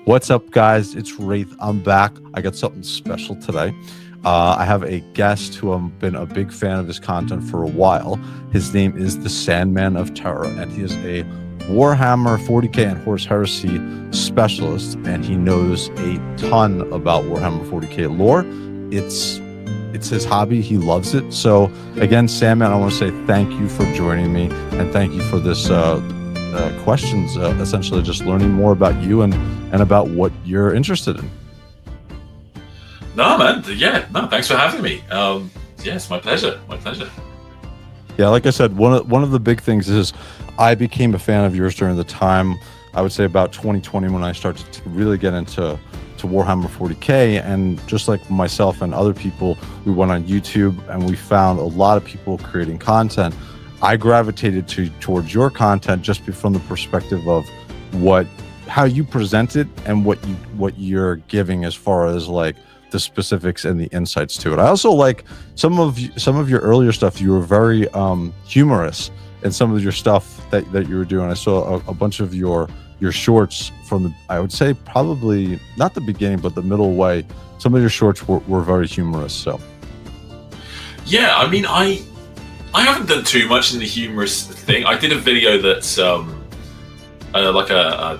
What's up, guys? It's Wraith. I'm back. I got something special today. I have a guest who I've been a big fan of his content for a while. His name is the Sandman of Terra, and he is a Warhammer 40K and Horus Heresy specialist, and he knows a ton about Warhammer 40K lore. It's his hobby. He loves it. So again, Sandman, I want to say thank you for joining me, and thank you for this questions, essentially just learning more about you and about what you're interested in. No, man. Yeah, no, thanks for having me. It's my pleasure. Yeah, like I said, one of the big things is I became a fan of yours during the time, I would say about 2020, when I started to really get into Warhammer 40K, and just like myself and other people, we went on YouTube and we found a lot of people creating content. I gravitated towards your content just from the perspective of how you present it and what you're giving as far as like the specifics and the insights to it. I also like some of your earlier stuff. You were very humorous in some of your stuff that you were doing. I saw a bunch of your shorts from the, I would say probably not the beginning, but the middle way. Some of your shorts were very humorous. So yeah, I mean, I haven't done too much in the humorous thing. I did a video that's like a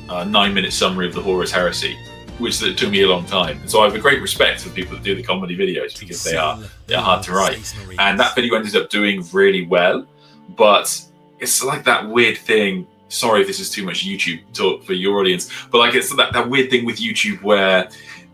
9-minute summary of the Horus Heresy, which took me a long time. And so I have a great respect for people that do the comedy videos, because they're hard to write. And that video ended up doing really well, but it's like that weird thing. Sorry if this is too much YouTube talk for your audience, but like it's that weird thing with YouTube where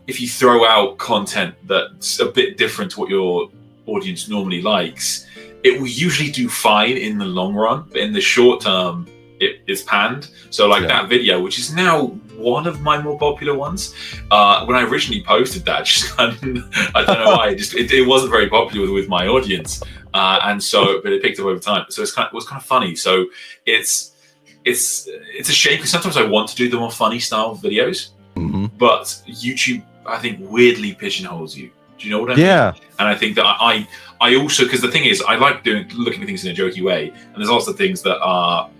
if you throw out content that's a bit different to what your audience normally likes, it will usually do fine in the long run, but in the short term, it is panned. So like that video, which is now one of my more popular ones, when I originally posted that, just I don't know why, it wasn't very popular with my audience, and so but it picked up over time. So it was kind of funny. So it's a shame, because sometimes I want to do the more funny style videos, but YouTube, I think, weirdly pigeonholes you. Do you know what I mean? Yeah. And I think that I also, because the thing is, I like looking at things in a jokey way, and there's also things that are.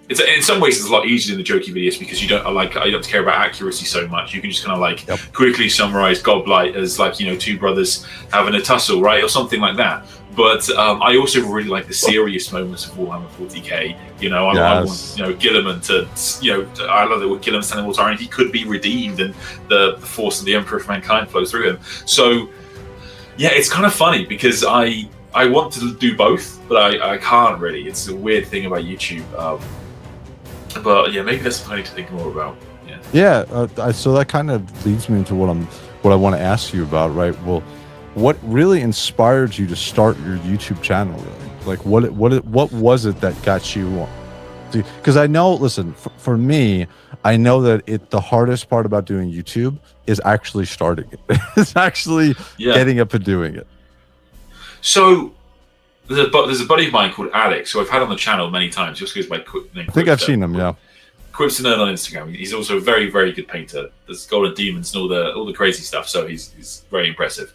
It's in some ways it's a lot easier in the jokey videos, because you don't have to care about accuracy so much. You can just kind of like quickly summarize Godblight as like, two brothers having a tussle, right, or something like that. But I also really like the serious moments of Warhammer 40K. I want Guilliman to I love that with Guilliman standing water, and he could be redeemed, and the force of the Emperor of Mankind flows through him. So yeah, it's kind of funny because I want to do both, but I can't really. It's a weird thing about YouTube. But yeah, maybe that's something I need to think more about. So that kind of leads me into what I want to ask you about, right? Well, what really inspired you to start your YouTube channel, really? Like what was it that got you? Because I know, listen, for me, I know that the hardest part about doing YouTube is actually starting it. It's actually getting up and doing it. So there's a buddy of mine called Alex, who I've had on the channel many times. He just goes by name. I think I've seen him. Yeah, Quipster Nerd on Instagram. He's also a very, very good painter. There's Golden Demons and all the crazy stuff. So he's very impressive.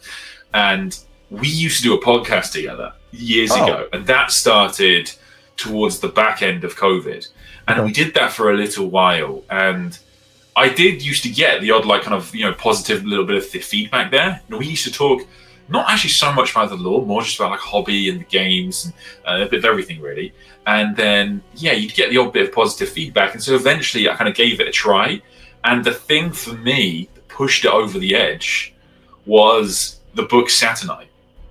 And we used to do a podcast together years ago, and that started towards the back end of COVID. And we did that for a little while. And I did used to get the odd positive little bit of feedback there. And we used to talk. Not actually so much about the lore, more just about like hobby and the games and a bit of everything, really. And then, you'd get the odd bit of positive feedback. And so eventually I kind of gave it a try. And the thing for me that pushed it over the edge was the book Saturnine.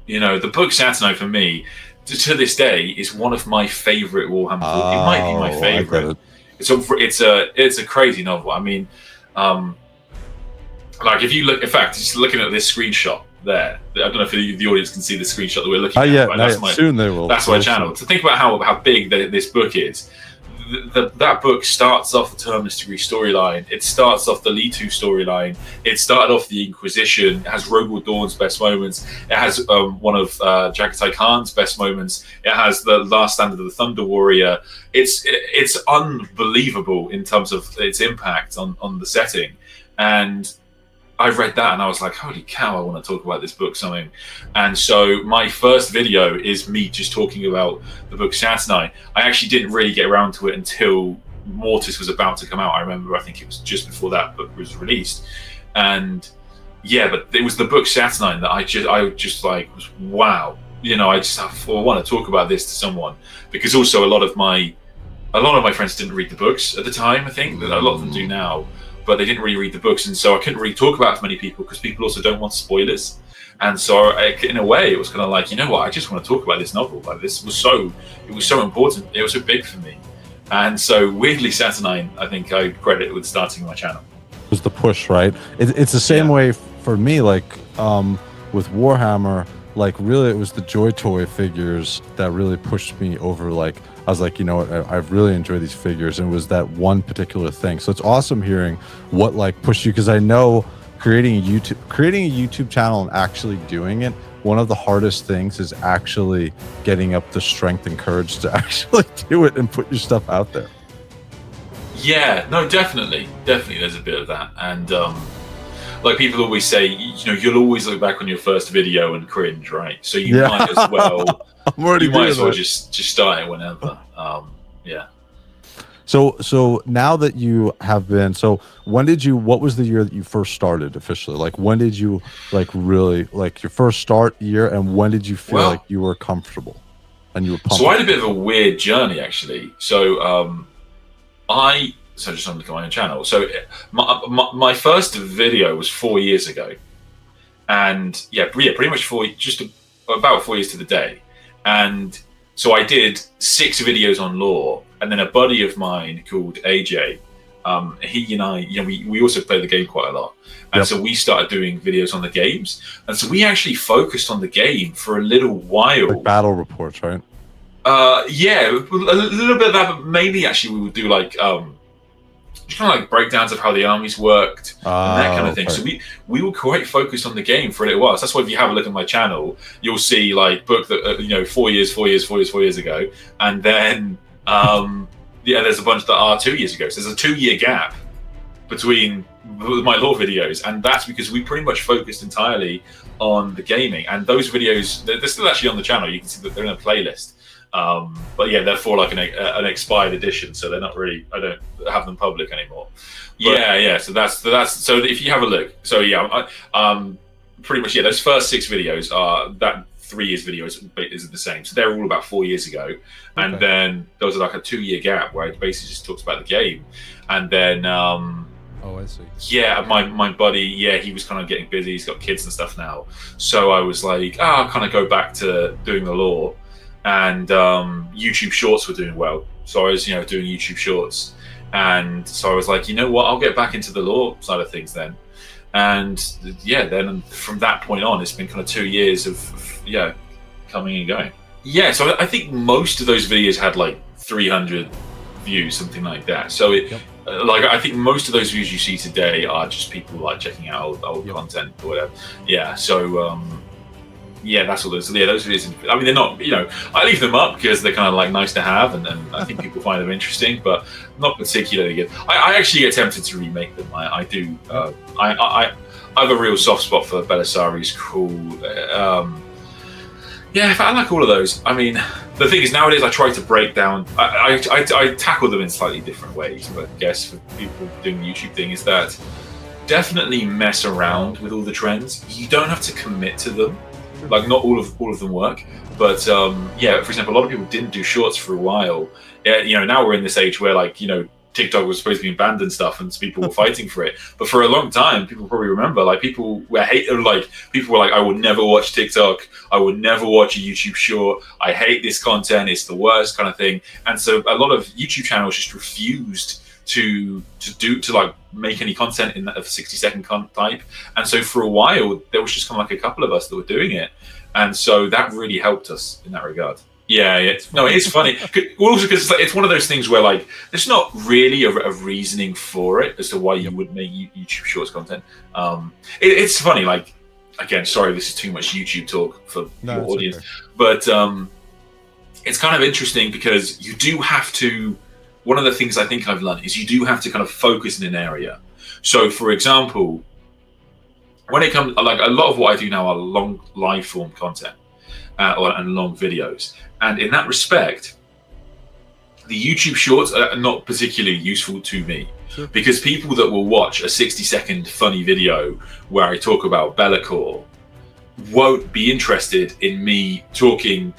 The book Saturnine for me, to this day, is one of my favorite Warhammer. It might be my favorite. It's a crazy novel. I mean, like if you look, in fact, just looking at this screenshot there, I don't know if the audience can see the screenshot that we're looking at. Right? Soon they will. That's my channel. So think about how big this book is. That book starts off the Terminus Degree storyline. It starts off the Leto storyline. It started off the Inquisition. It has Rogal Dawn's best moments. It has one of Jagatai Khan's best moments. It has the Last Stand of the Thunder Warrior. It's unbelievable in terms of its impact on the setting. And I read that and I was like, holy cow, I want to talk about this book something. And so my first video is me just talking about the book Saturnine. I actually didn't really get around to it until Mortis was about to come out. I remember, I think it was just before that book was released, and yeah, but it was the book Saturnine that I just like was wow. You know, I want to talk about this to someone, because also a lot of my friends didn't read the books at the time. I think that a lot of them do now, but they didn't really read the books, and so I couldn't really talk about it to many people because people also don't want spoilers. And so, in a way, it was kind of like, you know what? I just want to talk about this novel. Like, it was so important. It was so big for me. And so, weirdly, Saturnine, I think I credit with starting my channel. It was the push, right? It's the same way for me. Like with Warhammer, like really, it was the JOYTOY figures that really pushed me over. Like, I was like, you know what? I really enjoy these figures, and it was that one particular thing. So it's awesome hearing what like pushed you, because I know creating a YouTube channel and actually doing it, one of the hardest things is actually getting up the strength and courage to actually do it and put your stuff out there. Yeah, no, definitely there's a bit of that. And like people always say, you know, you'll always look back on your first video and cringe, right? So you might as well just start it whenever. Yeah. So now that you have been, what was the year that you first started officially? Like, when did you like really like your first start year, and when did you feel like you were comfortable and you were pumped? So I had a bit of a weird journey, actually. So just on my own channel. So my first video was 4 years ago, and pretty much about 4 years to the day. And so I did 6 videos on lore, and then a buddy of mine called AJ, he and I, you know, we also play the game quite a lot, and so we started doing videos on the games, and so we actually focused on the game for a little while. Like battle reports, right? Yeah, a little bit of that, but mainly actually we would do like just kind of like breakdowns of how the armies worked and that kind of thing. Right. So we were quite focused on the game for a little while. So that's why if you have a look at my channel, you'll see like book that you know 4 years ago, and then there's a bunch that are 2 years ago. So there's a 2-year gap between my lore videos, and that's because we pretty much focused entirely on the gaming. And those videos, they're still actually on the channel. You can see that they're in a playlist. But yeah, they're for like an expired edition, so they're not really. I don't have them public anymore. But, yeah. So that's so if you have a look. So yeah, pretty much those first 6 videos are that 3 years video is the same. So they're all about 4 years ago, and then there was like a 2-year gap where I basically just talked about the game, and then oh, I see. Yeah, my buddy, he was kind of getting busy. He's got kids and stuff now, so I was like, I'll kind of go back to doing the lore. And YouTube Shorts were doing well, so I was doing YouTube Shorts, and so I was like, you know what, I'll get back into the lore side of things then. And then from that point on, it's been kind of 2 years of coming and going. So I think most of those videos had like 300 views, something like that. So like I think most of those views you see today are just people like checking out old content or whatever. So that's all those videos. I mean, they're not, I leave them up because they're kind of like nice to have, and I think people find them interesting, but not particularly good. I actually get tempted to remake them. I do. I have a real soft spot for Belisari's cool. I like all of those. I mean, the thing is, nowadays I try to break down. I tackle them in slightly different ways, but I guess for people doing the YouTube thing is that definitely mess around with all the trends. You don't have to commit to them. Like not all of them work, but for example, a lot of people didn't do shorts for a while. Now we're in this age where TikTok was supposed to be banned and stuff, and people were fighting for it. But for a long time, people probably remember people were like, I would never watch TikTok. I would never watch a YouTube short. I hate this content. It's the worst kind of thing. And so a lot of YouTube channels just refused to make any content in that of 60-second type. And so for a while there was just kind of like a couple of us that were doing it, and so that really helped us in that regard. It's funny. Also because it's one of those things where like there's not really a reasoning for it as to why you would make YouTube shorts content. It's funny, like, again, sorry, this is too much YouTube talk for your audience, okay. But it's kind of interesting because you do have to. One of the things I think I've learned is you do have to kind of focus in an area. So, for example, when it comes, like a lot of what I do now are long live form content and long videos. And in that respect, the YouTube shorts are not particularly useful to me. Sure. Because people that will watch a 60-second funny video where I talk about Be'lakor won't be interested in me talking,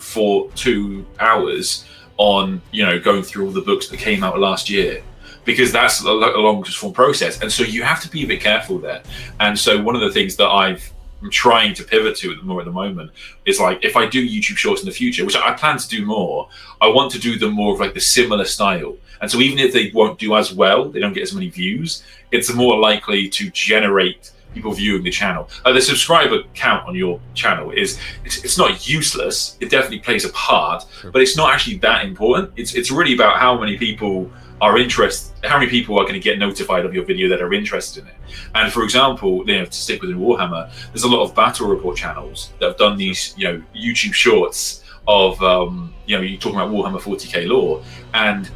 for 2 hours on, going through all the books that came out last year, because that's a long form process. And so you have to be a bit careful there. And so one of the things that I'm trying to pivot to more at the moment is like, if I do YouTube shorts in the future, which I plan to do more, I want to do them more of like the similar style. And so even if they won't do as well, they don't get as many views, it's more likely to generate people viewing the channel. The subscriber count on your channel it's not useless. It definitely plays a part, but it's not actually that important. It's really about how many people are interested, how many people are going to get notified of your video that are interested in it. And for example, to stick within Warhammer, there's a lot of battle report channels that have done these, YouTube shorts of, you're talking about Warhammer 40K lore, and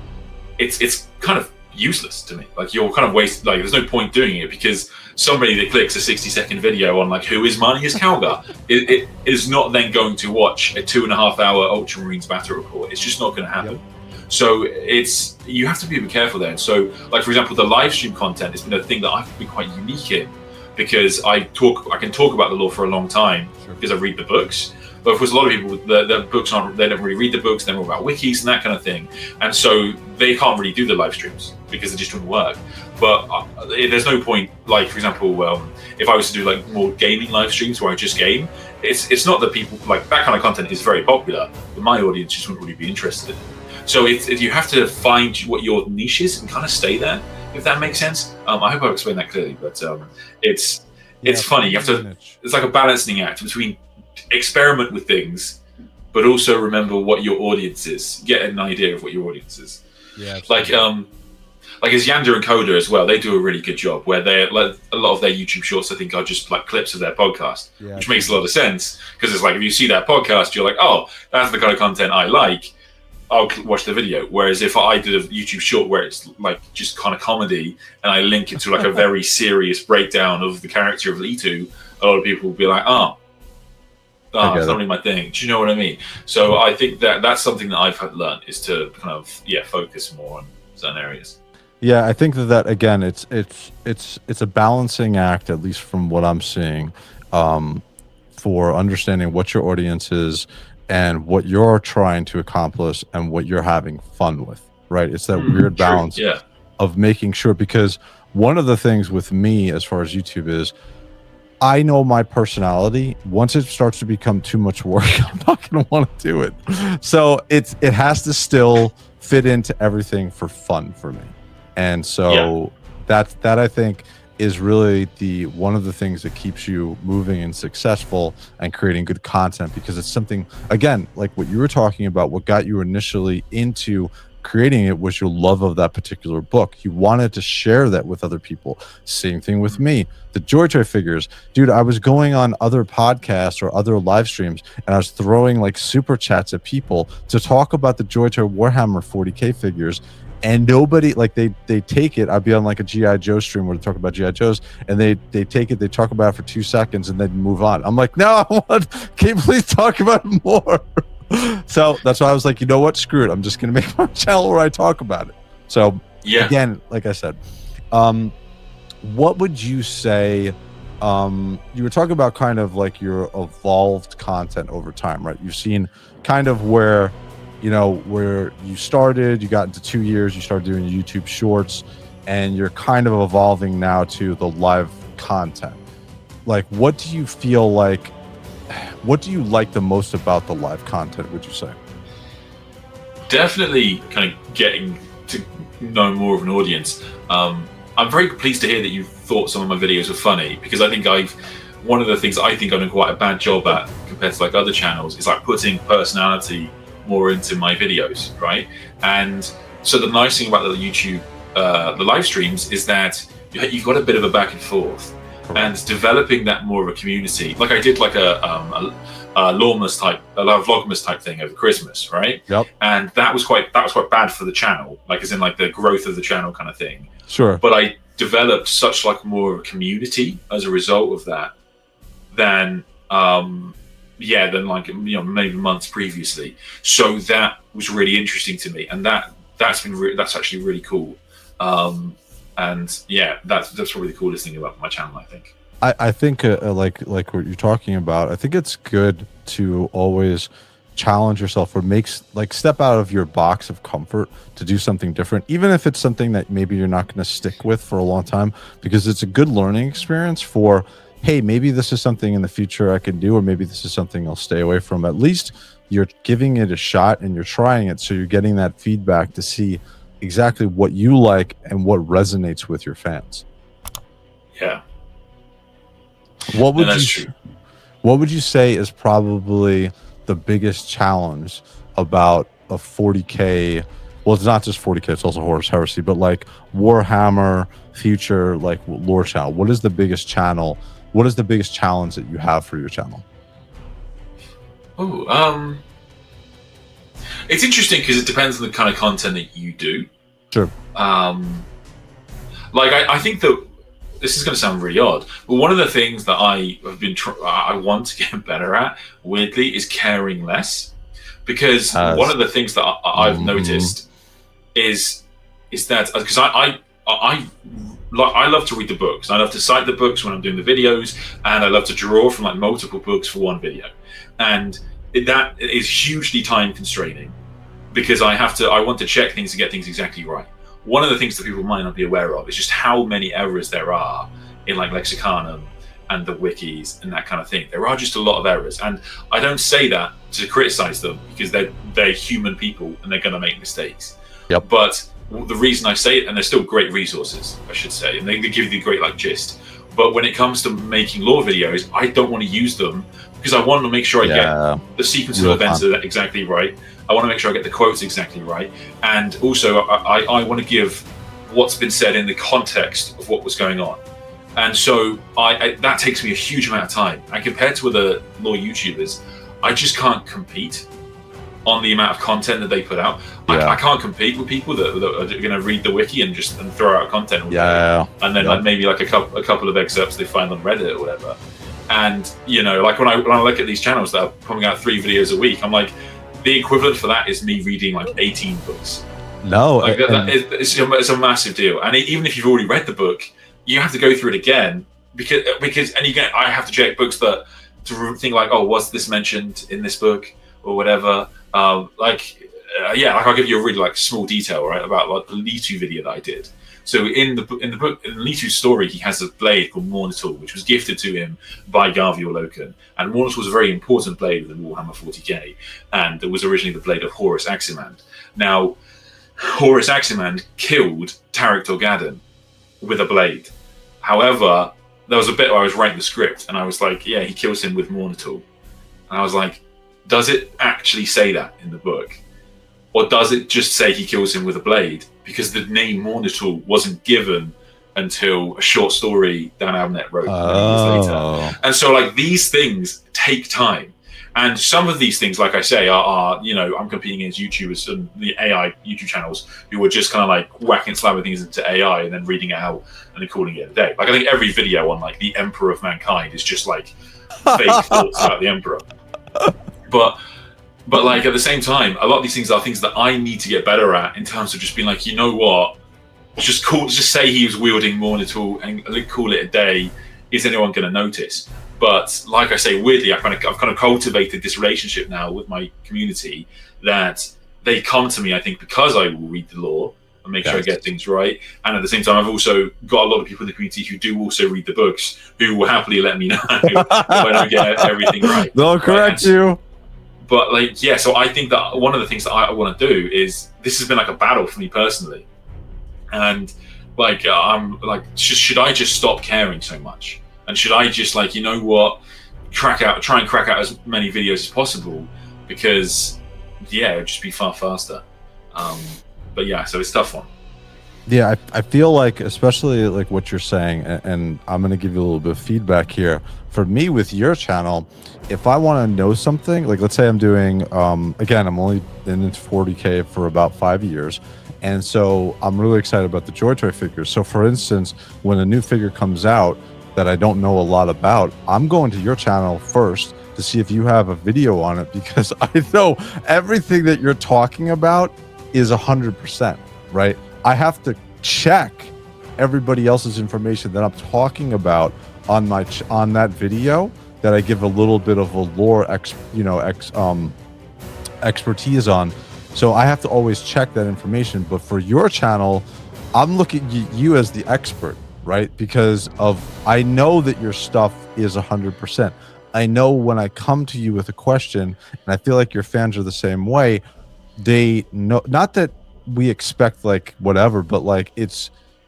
it's kind of useless to me. Like, you're kind of wasted. Like, there's no point doing it, because somebody that clicks a 60-second video on like who is Marnius Calgar it is not then going to watch a 2.5-hour Ultramarines battle report. It's just not going to happen. Yep. So you have to be a bit careful there. And so, like, for example, the live stream content has been a thing that I've been quite unique in, because I can talk about the lore for a long time because I read the books. But of course, a lot of people, the books they don't really read the books. They're more about wikis and that kind of thing, and so they can't really do the live streams because it just wouldn't work. But there's no point. Like, for example, if I was to do like more gaming live streams where I just game, it's not that people like that kind of content is very popular, but my audience just wouldn't really be interested in it. So you have to find what your niche is and kind of stay there, if that makes sense. I hope I've explained that clearly, but it's funny. You have to. It's like a balancing act between experiment with things, but also remember what your audience is. Get an idea of what your audience is. Yeah, absolutely. Like as Yander and Coda as well, they do a really good job where they like a lot of their YouTube shorts I think are just like clips of their podcast, which makes a lot of sense, because it's like if you see that podcast, you're like, oh, that's the kind of content I like. I'll watch the video. Whereas if I did a YouTube short where it's like just kind of comedy and I link it to like a very serious breakdown of the character of Litu, a lot of people will be like, oh, it's not really my thing. Do you know what I mean? So I think that's something that I've learned, is to kind of focus more on certain areas. Yeah, I think that again, it's a balancing act, at least from what I'm seeing, for understanding what your audience is and what you're trying to accomplish and what you're having fun with. Right? It's that weird balance of making sure, because one of the things with me as far as YouTube is, I know my personality. Once it starts to become too much work, I'm not going to want to do it. So it has to still fit into everything for fun for me. And so that I think is really one of the things that keeps you moving and successful and creating good content, because it's something, again, like what you were talking about, what got you initially into creating it was your love of that particular book. You wanted to share that with other people. Same thing with me. The JOYTOY figures, dude, I was going on other podcasts or other live streams and I was throwing like super chats at people to talk about the JOYTOY Warhammer 40K figures, and nobody, like, they take it. I'd be on like a G.I. Joe stream where they talk about G.I. Joes, and they take it, they talk about it for 2 seconds and then move on. I'm like, no, can you please talk about it more? So that's why I was like, you know what, screw it, I'm just gonna make my channel where I talk about it. So again, like I said, what would you say, you were talking about kind of like your evolved content over time, right? You've seen kind of where you started, you got into 2 years, you started doing YouTube shorts, and you're kind of evolving now to the live content. Like, what do you like the most about the live content, would you say? Definitely kind of getting to know more of an audience. I'm very pleased to hear that you thought some of my videos were funny, because I think one of the things I think I've done quite a bad job at compared to like other channels is like putting personality more into my videos, right? And so the nice thing about the YouTube, the live streams, is that you've got a bit of a back and forth. And developing that more of a community, like I did like a Lawmas type, a Vlogmas type thing over Christmas, right? Yep. And that was quite bad for the channel, like as in like the growth of the channel kind of thing. Sure. But I developed such like more of a community as a result of that than like maybe months previously. So that was really interesting to me, and that's actually really cool. And yeah, that's probably the coolest thing about my channel, I think. I think like what you're talking about, I think it's good to always challenge yourself, or step out of your box of comfort to do something different, even if it's something that maybe you're not going to stick with for a long time, because it's a good learning experience for, hey, maybe this is something in the future I can do, or maybe this is something I'll stay away from. At least you're giving it a shot and you're trying it, so you're getting that feedback to see exactly what you like and what resonates with your fans. Yeah. What would you say is probably the biggest challenge about a 40K? Well, it's not just 40K, it's also Horus Heresy, but like Warhammer future, like lore channel. What is the biggest challenge that you have for your channel? Oh, it's interesting because it depends on the kind of content that you do. Sure. Like I think that this is going to sound really odd, but one of the things that I want to get better at, weirdly, is caring less. Because one of the things that I've noticed is that, because I love to read the books. I love to cite the books when I'm doing the videos, and I love to draw from like multiple books for one video, and that is hugely time constraining because I want to check things and get things exactly right. One of the things that people might not be aware of is just how many errors there are in like Lexicanum and the wikis and that kind of thing. There are just a lot of errors, and I don't say that to criticize them, because they're human people and they're going to make mistakes. Yep. But the reason I say it, and they're still great resources, I should say, and they give you the great like gist. But when it comes to making lore videos, I don't want to use them because I want to make sure I get the sequence of events exactly right. I want to make sure I get the quotes exactly right, and also I want to give what's been said in the context of what was going on. And so that takes me a huge amount of time. And compared to other lore YouTubers, I just can't compete on the amount of content that they put out. I can't compete with people that are going to read the wiki and throw out content. And then like maybe like a couple of excerpts they find on Reddit or whatever. And like when I look at these channels that are pumping out 3 videos a week, I'm like, the equivalent for that is me reading like 18 books. No, like it's a massive deal. And even if you've already read the book, you have to go through it again because I have to check books to think like, oh, was this mentioned in this book or whatever. Like I'll give you a really like small detail, right, about like the Litu video that I did. So in the book, in Litu's story, he has a blade called Mornitor, which was gifted to him by Garvior Loken. And Mornitor was a very important blade within Warhammer 40K, and it was originally the blade of Horus Aximand. Now, Horus Aximand killed Tarek Torgadon with a blade. However, there was a bit where I was writing the script, and I was like, yeah, he kills him with Mornitor. And I was like, does it actually say that in the book? Or does it just say he kills him with a blade? Because the name Mornitor wasn't given until a short story Dan Abnett wrote years later. And so like these things take time. And some of these things, like I say, are I'm competing against YouTubers and the AI YouTube channels who are just kind of like whacking, slamming things into AI and then reading it out and then calling it a day. Like I think every video on like the Emperor of Mankind is just like fake thoughts about the Emperor. But like at the same time, a lot of these things are things that I need to get better at in terms of just being like, you know what, just say he was wielding Mornitor and call it a day. Is anyone going to notice? But like I say, weirdly, I've kind of cultivated this relationship now with my community that they come to me, I think, because I will read the lore and make sure I get things right. And at the same time, I've also got a lot of people in the community who do also read the books, who will happily let me know if I don't get everything right. They'll correct you. But like, yeah, so I think that one of the things that I want to do is, this has been like a battle for me personally. And like, I'm like, should I just stop caring so much? And should I just like, you know what, try and crack out as many videos as possible? Because yeah, it'd just be far faster. But yeah, so it's a tough one. Yeah, I feel like, especially like what you're saying, and I'm going to give you a little bit of feedback here. For me, with your channel, if I want to know something, like let's say I'm doing, again, I'm only in 40K for about 5 years. And so I'm really excited about the JOYTOY figures. So for instance, when a new figure comes out that I don't know a lot about, I'm going to your channel first to see if you have a video on it, because I know everything that you're talking about is 100%, right? I have to check everybody else's information that I'm talking about on my on that video, that I give a little bit of a lore expertise on. So I have to always check that information. But for your channel, I'm looking at you as the expert, right? Because I know that your stuff is 100%. I know when I come to you with a question, and I feel like your fans are the same way, they know, not that we expect like whatever, but like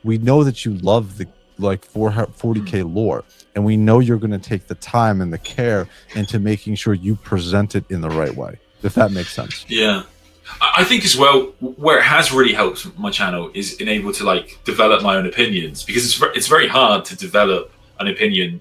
we know that you love the like 40K lore, and we know you're going to take the time and the care into making sure you present it in the right way, if that makes sense. Yeah. I think as well, where it has really helped my channel is in able to like develop my own opinions, because it's very hard to develop an opinion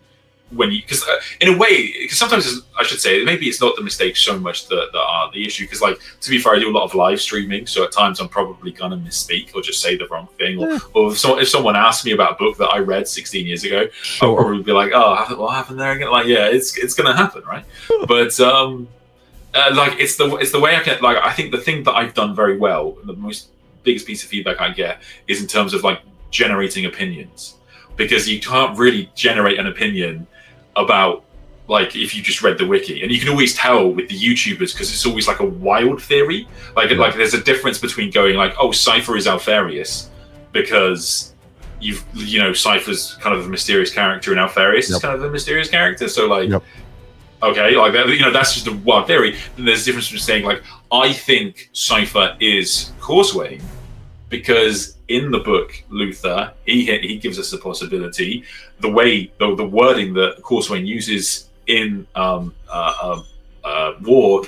when you, because in a way, because sometimes I should say maybe it's not the mistakes so much that are the issue, because like, to be fair, I do a lot of live streaming, so at times I'm probably gonna misspeak or just say the wrong thing, or if someone asks me about a book that I read 16 years ago, I'll probably be like, oh, what happened there again? Like, yeah, it's gonna happen, right? But like it's the way I can, like, I think the thing that I've done very well, the biggest piece of feedback I get is in terms of like generating opinions, because you can't really generate an opinion about, like, if you just read the wiki, and you can always tell with the YouTubers, because it's always like a wild theory, like there's a difference between going like, oh, Cypher is Alfarius because you know Cypher's kind of a mysterious character and Alfarius is kind of a mysterious character, so like okay, like that, you know, that's just a wild theory. And there's a difference between saying like, I think Cypher is Causeway because in the book Luther he gives us the possibility, the way the wording that Causeway uses in War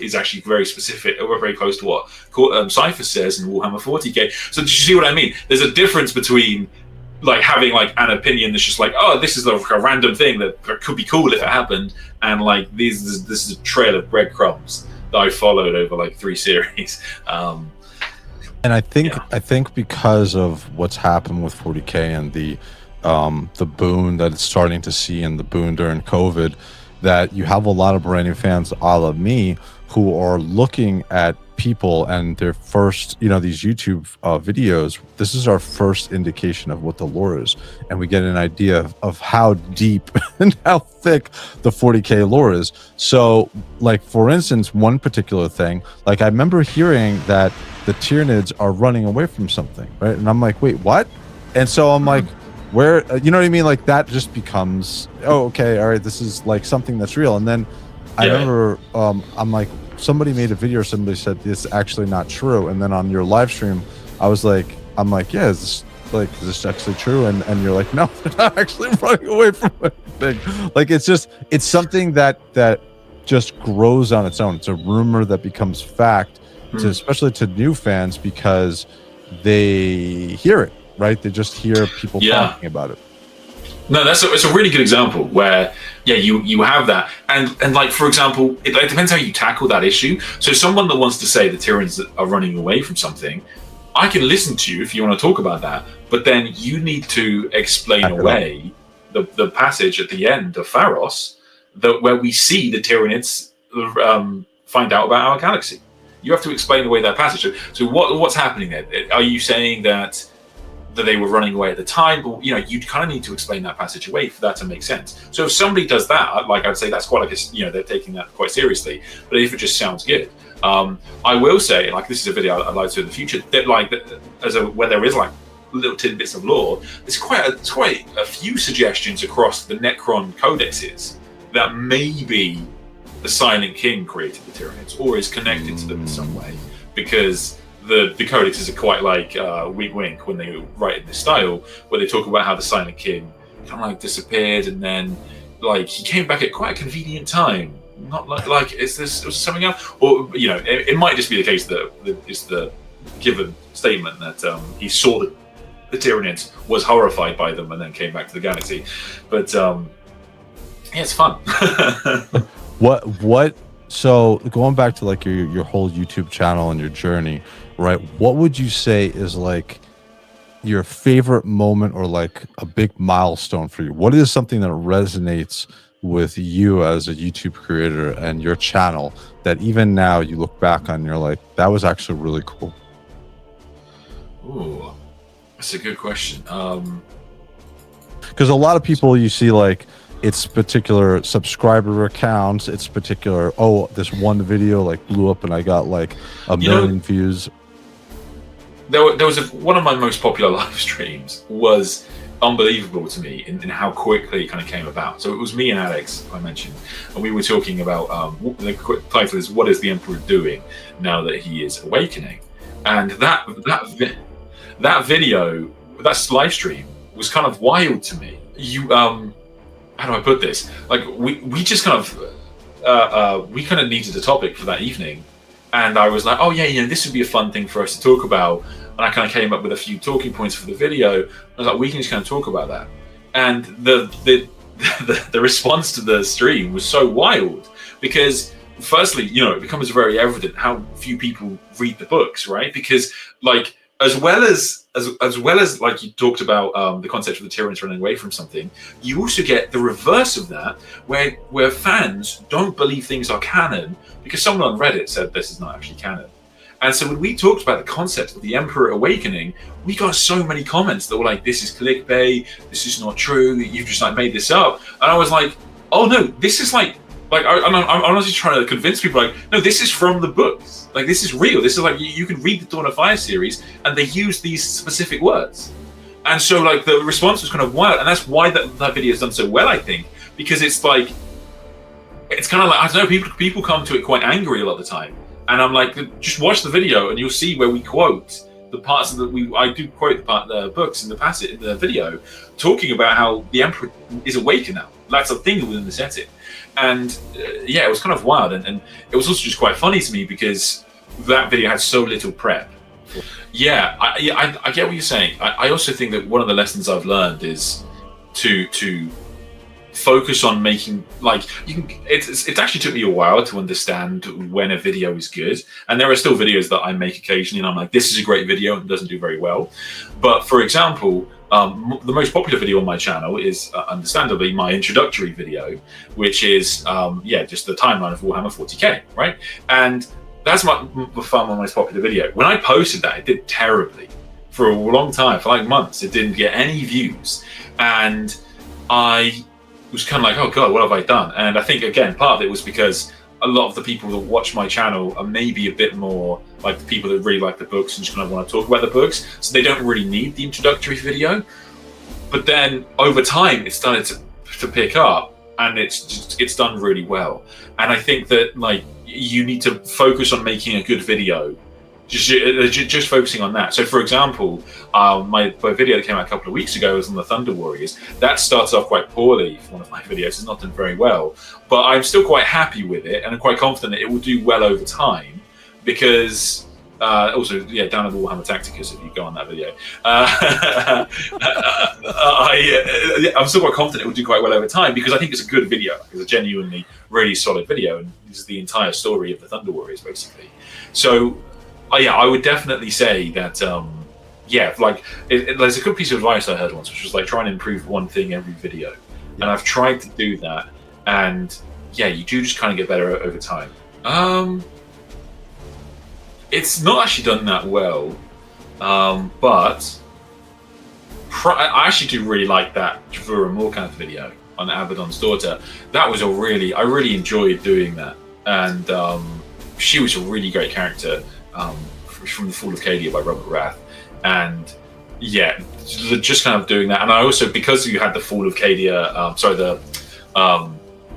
is actually very specific, or very close to what Cypher says in Warhammer 40K. So do you see what I mean? There's a difference between like having like an opinion that's just like, oh, this is like a random thing that could be cool if it happened, and like this is a trail of breadcrumbs that I followed over like 3 series. And I think because of what's happened with 40K and the boon that it's starting to see, and the boon during COVID, that you have a lot of brand new fans, a la me, who are looking at people and their first, you know, these YouTube videos. This is our first indication of what the lore is, and we get an idea of how deep and how thick the 40K lore is. So, like, for instance, one particular thing, like, I remember hearing that the Tyranids are running away from something, right? And I'm like, wait, what? And so I'm like, where, you know what I mean? Like, that just becomes, oh, okay, all right, this is like something that's real. And then I remember, I'm like, somebody made a video, or somebody said it's actually not true. And then on your live stream, I'm like, yeah, is this actually true? And you're like, no, they're not actually running away from anything. Like, it's something that just grows on its own. It's a rumor that becomes fact, especially to new fans, because they hear it, right? They just hear people talking about it. No, it's a really good example where, yeah, you have that, and like, for example, it depends how you tackle that issue. So someone that wants to say the Tyranids are running away from something, I can listen to you if you want to talk about that, but then you need to explain away the passage at the end of Pharos, where we see the Tyranids find out about our galaxy. You have to explain away that passage. So what's happening there? Are you saying that they were running away at the time? But, you know, you kind of need to explain that passage away for that to make sense. So if somebody does that, like, I'd say that's quite like a, you know, they're taking that quite seriously. But if it just sounds good, I will say, like, this is a video I'd like to do in the future, that like where there is like little tidbits of lore, there's quite a few suggestions across the Necron codexes that maybe the Silent King created the Tyranids, or is connected to them in some way, because the codexes are quite like wink when they write in this style, where they talk about how the Silent King kind of like disappeared, and then like he came back at quite a convenient time. Not like is this something else, or you know, it might just be the case that it's the given statement that he saw the Tyranids, was horrified by them, and then came back to the galaxy. But yeah, it's fun. What? So going back to like your whole YouTube channel and your journey, right? What would you say is like your favorite moment, or like a big milestone for you? What is something that resonates with you as a YouTube creator and your channel that even now you look back on and you're like, that was actually really cool? Ooh, that's a good question. Because a lot of people you see, like, it's particular subscriber accounts, it's particular, oh, this one video like blew up and I got like a million views. There was one of my most popular live streams was unbelievable to me in how quickly it kind of came about. So it was me and Alex, I mentioned, and we were talking about the title is "What is the Emperor doing now that he is awakening?" And that video, that live stream, was kind of wild to me. How do I put this? Like we just kind of we kind of needed a topic for that evening, and I was like, oh yeah, this would be a fun thing for us to talk about. And I kind of came up with a few talking points for the video. I was like, we can just kind of talk about that. And the response to the stream was so wild because, firstly, it becomes very evident how few people read the books, right? Because like as well as like you talked about the concept of the tyrants running away from something, you also get the reverse of that, where fans don't believe things are canon because someone on Reddit said this is not actually canon. And so when we talked about the concept of the Emperor awakening, we got so many comments that were like, this is clickbait, this is not true, you've just like made this up. And I was like, oh no, this is like I'm honestly trying to convince people, like, no, this is from the books. Like, this is real. This is like, you can read the Dawn of Fire series and they use these specific words. And so like the response was kind of wild. And that's why that video has done so well, I think, because it's like, it's kind of like, I don't know, people come to it quite angry a lot of the time. And I'm like, just watch the video and you'll see where we quote the parts of I do quote the books in the video, talking about how the Emperor is awakened now. That's a thing within the setting. And it was kind of wild. And it was also just quite funny to me because that video had so little prep. Yeah, I get what you're saying. I also think that one of the lessons I've learned is to focus on making, like, it actually took me a while to understand when a video is good, and there are still videos that I make occasionally and I'm like, this is a great video, and it doesn't do very well. But for example, the most popular video on my channel is understandably my introductory video, which is just the timeline of Warhammer 40K, right? And that's my most popular video. When I posted that, it did terribly for a long time, for like months. It didn't get any views, and I was kind of like, oh god, what have I done? And I think again, part of it was because a lot of the people that watch my channel are maybe a bit more like the people that really like the books and just kind of want to talk about the books, so they don't really need the introductory video. But then over time it started to pick up, and it's done really well. And I think that like you need to focus on making a good video, just focusing on that. So for example, my video that came out a couple of weeks ago was on the Thunder Warriors. That started off quite poorly for one of my videos. It's not done very well, but I'm still quite happy with it, and I'm quite confident that it will do well over time, because also down at the Warhammer Tacticus, if you go on that video, I'm still quite confident it will do quite well over time, because I think it's a good video. It's a genuinely really solid video, and this is the entire story of the Thunder Warriors basically. So I would definitely say that there's a good piece of advice I heard once, which was like, try and improve one thing every video. And I've tried to do that, and you do just kind of get better over time. It's not actually done that well, but I actually do really like that Javura Morkanth video on Abaddon's daughter. That was I really enjoyed doing that, and she was a really great character. From the Fall of Cadia by Robert Rath, and just kind of doing that. And I also, because you had the Fall of Cadia, the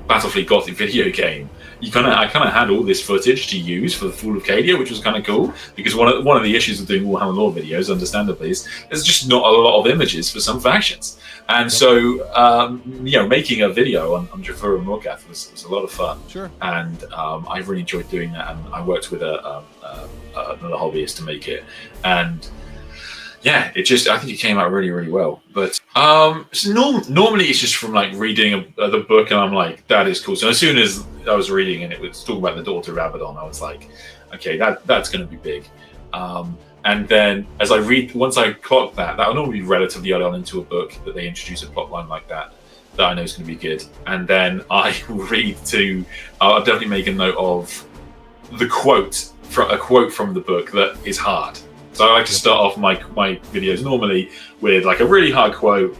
Battlefleet Gothic video game, I kind of had all this footage to use for the Fall of Cadia, which was kind of cool, because one of the issues of doing Warhammer Lore videos, understandably, is there's just not a lot of images for some factions. And so, making a video on Javura Morkanth was a lot of fun. Sure. And I really enjoyed doing that, and I worked with another hobbyist to make it. And I think it came out really, really well. But normally it's just from like reading the book, and I'm like, that is cool. So as soon as I was reading and it was talking about the daughter of Abaddon, I was like, okay, that's going to be big. And then once I clocked that will normally be relatively early on into a book that they introduce a plot line like that. that I know is going to be good, and then I read to. I'll definitely make a note of a quote from the book that is hard. So I like to start off my videos normally with like a really hard quote,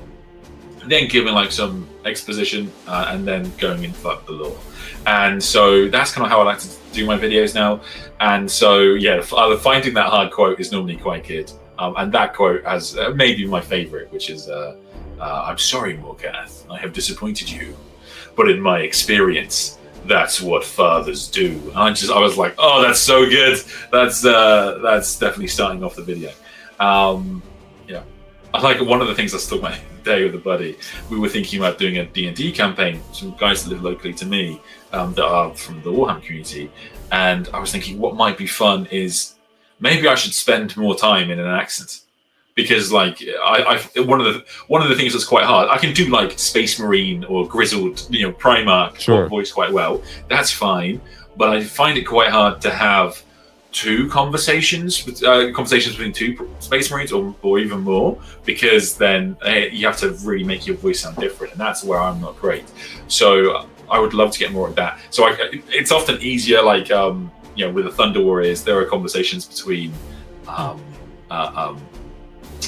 then giving like some exposition, and then going into like the lore. And so that's kind of how I like to do my videos now. And so yeah, finding that hard quote is normally quite good. And that quote has maybe my favorite, which is I'm sorry, Morgath, I have disappointed you, but in my experience, that's what fathers do. And I was like, oh, that's so good. That's definitely starting off the video. Yeah, I like one of the things I took my day with a buddy. We were thinking about doing a D&D campaign. Some guys that live locally to me that are from the Warhammer community, and I was thinking what might be fun is maybe I should spend more time in an accent. Because like one of the things that's quite hard, I can do like Space Marine or Grizzled, Primarch voice quite well. That's fine, but I find it quite hard to have two conversations between two Space Marines or even more, because then you have to really make your voice sound different, and that's where I'm not great. So I would love to get more of that. So it's often easier, like with the Thunder Warriors, there are conversations between.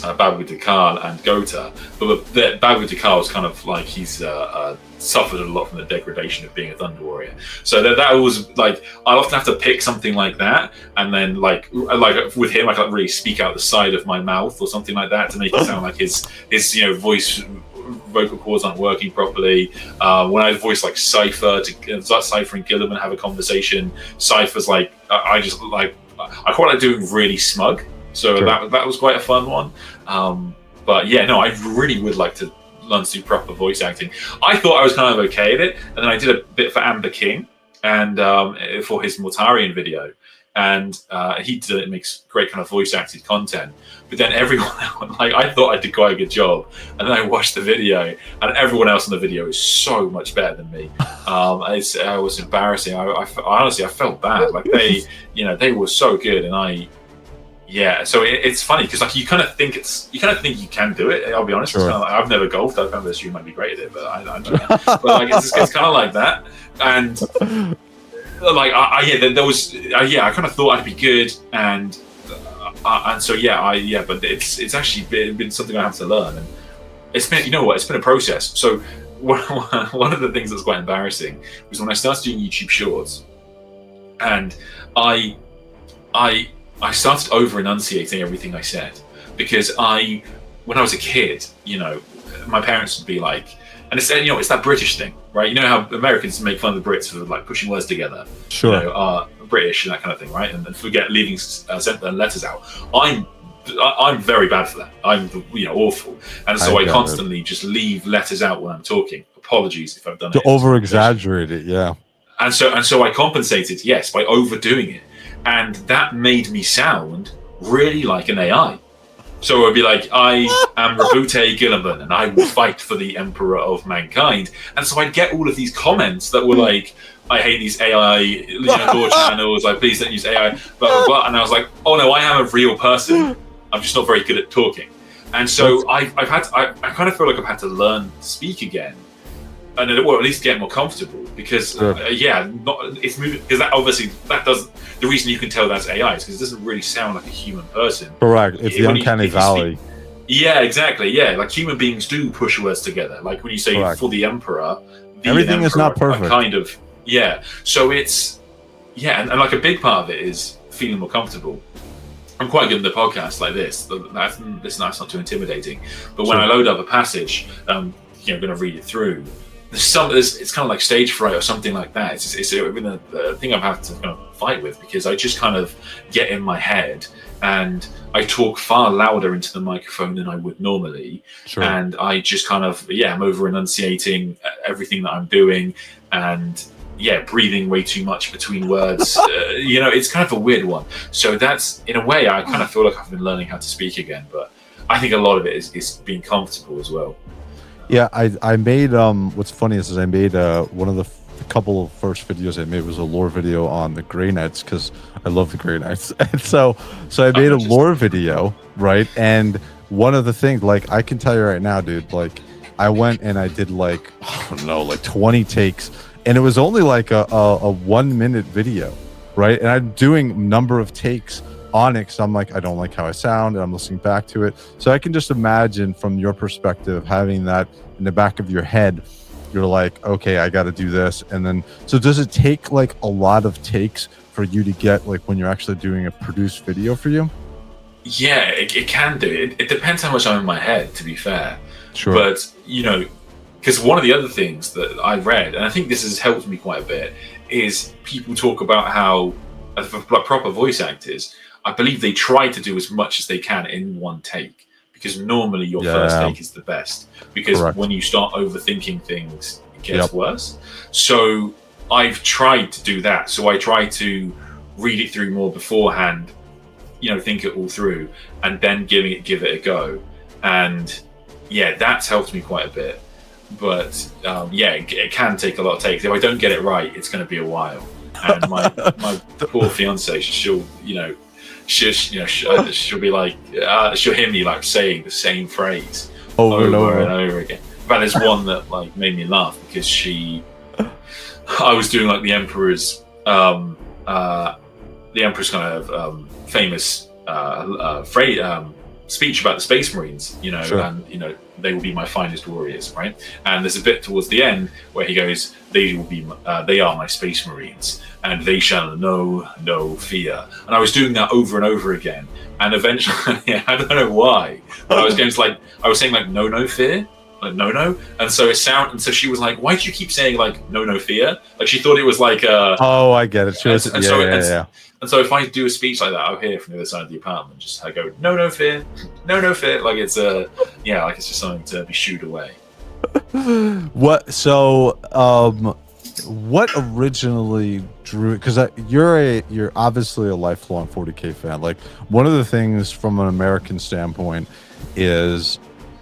Babud Dakar and Gota, but Babud Dakar was kind of like he's suffered a lot from the degradation of being a Thunder Warrior. So that was like I often have to pick something like that, and then like with him, I can really speak out the side of my mouth or something like that to make it sound like his voice. Vocal cords aren't working properly. When I voice like Cypher Cypher and Gilliman have a conversation, Cypher's like I quite like doing really smug. So that was quite a fun one. But yeah, no, I really would like to learn to do proper voice acting. I thought I was kind of okay at it, and then I did a bit for Amber King and for his Mortarion video, and he makes great kind of voice acted content. But then everyone else, like I thought I did quite a good job, and then I watched the video, and everyone else in the video is so much better than me. It was embarrassing. I honestly felt bad. Like they were so good, and yeah, so it's funny because like you kind of think you can do it. I'll be honest, it's kind of like, I've never golfed. I kind of assume I'd be great at it, but I don't know. But like it's kind of like that, and like I kind of thought I'd be good, and so but it's actually been something I have to learn, and it's been it's been a process. So one of the things that's quite embarrassing was when I started doing YouTube Shorts, and I started over enunciating everything I said, because when I was a kid, my parents would be like, and it's that British thing, right? You know how Americans make fun of the Brits for like pushing words together, British and that kind of thing, right? And forget leaving letters out. I'm very bad for that. I'm awful, and so I constantly just leave letters out when I'm talking. Apologies if I've done it. To over exaggerate it, yeah. And so I compensated, yes, by overdoing it. And that made me sound really like an AI. So I'd be like, I am Rabute Gilliman, and I will fight for the Emperor of Mankind. And so I'd get all of these comments that were like, I hate these AI lore channels, like please don't use AI, blah, blah, blah. And I was like, oh no, I am a real person. I'm just not very good at talking. And so I kind of feel like I've had to learn to speak again. And at least get more comfortable, because it's moving, because the reason you can tell that's AI is because it doesn't really sound like a human person. Correct. It's the uncanny valley. Yeah, exactly. Yeah, like human beings do push words together. Like when you say for the Emperor, everything is not perfect. Kind of, yeah. So it's and like a big part of it is feeling more comfortable. I'm quite good in the podcast like this. That's not too intimidating. But when I load up a passage, I'm going to read it through. It's kind of like stage fright or something like that. It's been a thing I've had to kind of fight with, because I just kind of get in my head and I talk far louder into the microphone than I would normally. And I just kind of I'm over enunciating everything that I'm doing, and breathing way too much between words. It's kind of a weird one. So that's, in a way, I kind of feel like I've been learning how to speak again, but I think a lot of it is being comfortable as well. Yeah, I made what's funny is I made one of the couple of first videos I made was a lore video on the Grey Knights, because I love the Grey Knights. And so I made a lore video, right? And one of the things, like, I can tell you right now, dude, like, I went and I did like, I don't know, like 20 takes, and it was only like a 1 minute video, right? And I'm doing number of takes on it, so I'm like, I don't like how I sound, and I'm listening back to it. So I can just imagine from your perspective, having that in the back of your head, you're like, okay, I got to do this. And then, so does it take like a lot of takes for you to get like when you're actually doing a produced video for you? Yeah, it can do. It depends how much I'm in my head, to be fair. Sure. But, you know, because one of the other things that I read, and I think this has helped me quite a bit, is people talk about how, like proper voice actors, I believe they try to do as much as they can in one take. Because normally your first take is the best. Because when you start overthinking things, it gets worse. So I've tried to do that. So I try to read it through more beforehand, you know, think it all through, and then give it a go. And yeah, that's helped me quite a bit. But yeah, it can take a lot of takes. If I don't get it right, it's going to be a while. And my poor fiance, she'll be like, she'll hear me like saying the same phrase over and over again. In fact, there's one that like made me laugh because I was doing like the Emperor's kind of famous speech about the Space Marines, you know, and you know they will be my finest warriors, right? And there's a bit towards the end where he goes, they are my Space Marines, and they shall know no fear. And I was doing that over and over again, and eventually, I don't know why, but I was saying like no fear. Like no, and so so she was like, "Why do you keep saying like no fear?" Like she thought it was like oh, I get it. And so if I do a speech like that, I'll hear from the other side of the apartment. Just I go no fear, no fear. Like it's like it's just something to be shooed away. What? So what originally drew? Because you're obviously a lifelong 40K fan. Like one of the things from an American standpoint is,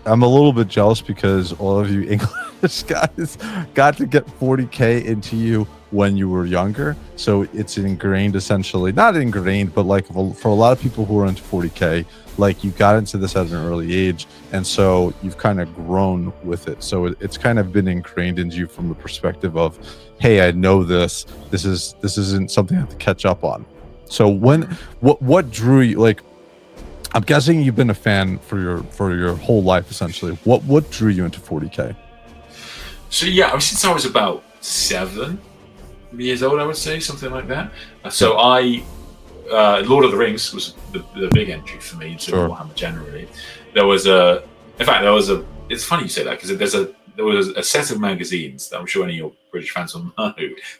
I'm a little bit jealous because all of you English guys got to get 40K into you when you were younger. So it's ingrained, essentially, not ingrained, but like for a lot of people who are into 40K, like you got into this at an early age. And so you've kind of grown with it. So it's kind of been ingrained into you from the perspective of, hey, I know this isn't something I have to catch up on. So what drew you, like, I'm guessing you've been a fan for your whole life, essentially. What drew you into 40K? So yeah, since I was about 7 years old, I would say, something like that. So I, Lord of the Rings was the big entry for me into Warhammer generally. It's funny you say that because there was a set of magazines that I'm sure any of your British fans will know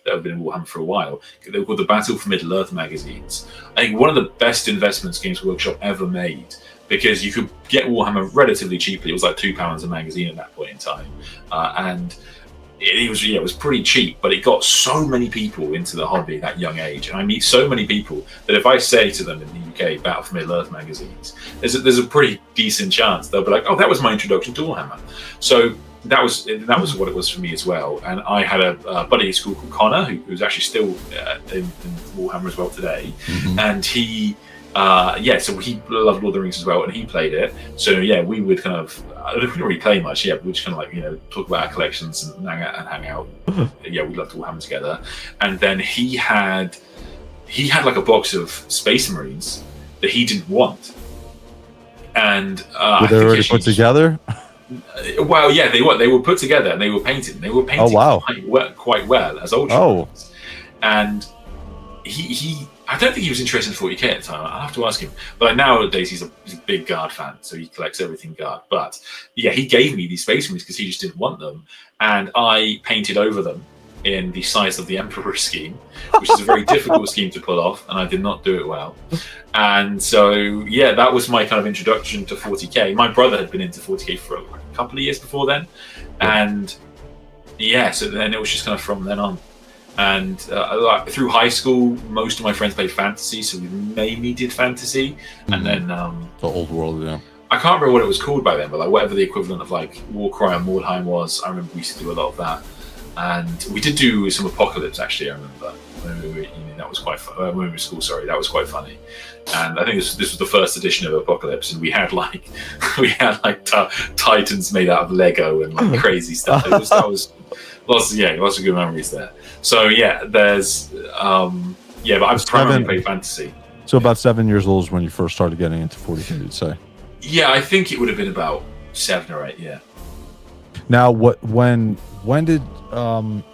that have been in Warhammer for a while. They were called the Battle for Middle-earth magazines. I think one of the best investments Games Workshop ever made, because you could get Warhammer relatively cheaply. It was like £2 a magazine at that point in time, and it was pretty cheap. But it got so many people into the hobby at that young age, and I meet so many people that if I say to them in the UK, Battle for Middle-earth magazines, there's a pretty decent chance they'll be like, "Oh, that was my introduction to Warhammer." So that was what it was for me as well. And I had a buddy at school called Connor, who's actually still in Warhammer as well today. Mm-hmm. And he, so he loved Lord of the Rings as well, and he played it. So yeah, we would kind of, we didn't really play much. Yeah, we just kind of like, you know, talk about our collections and hang out. Yeah, we loved Warhammer together. And then he had like a box of Space Marines that he didn't want. And were they already put together? Well, yeah, they were put together and they were painted. And they were painted quite well as ultras. And he I don't think he was interested in 40K at the time. I'll have to ask him. But nowadays he's a big Guard fan, so he collects everything Guard. But yeah, he gave me these Space Marines because he just didn't want them, and I painted over them in the size of the Emperor scheme, which is a very difficult scheme to pull off, and I did not do it well. And so yeah, that was my kind of introduction to 40K. My brother had been into 40K for a couple of years before then, and yeah, so then it was just kind of from then on. And through high school, most of my friends played fantasy, so we mainly did fantasy. And then the old world, yeah. I can't remember what it was called by then, but like whatever the equivalent of like Warcry or Mordheim was, I remember we used to do a lot of that. and we did do some Apocalypse actually. I remember when we were, that was quite fun. When we were in school, sorry, that was quite funny. And I think this was the first edition of Apocalypse, and we had like Titans made out of Lego and like crazy stuff. That was lots of good memories there. So yeah, there's but I've primarily played fantasy. So about 7 years old is when you first started getting into 40K, you'd say? Yeah, I think it would have been about 7 or 8. Yeah. Now, when did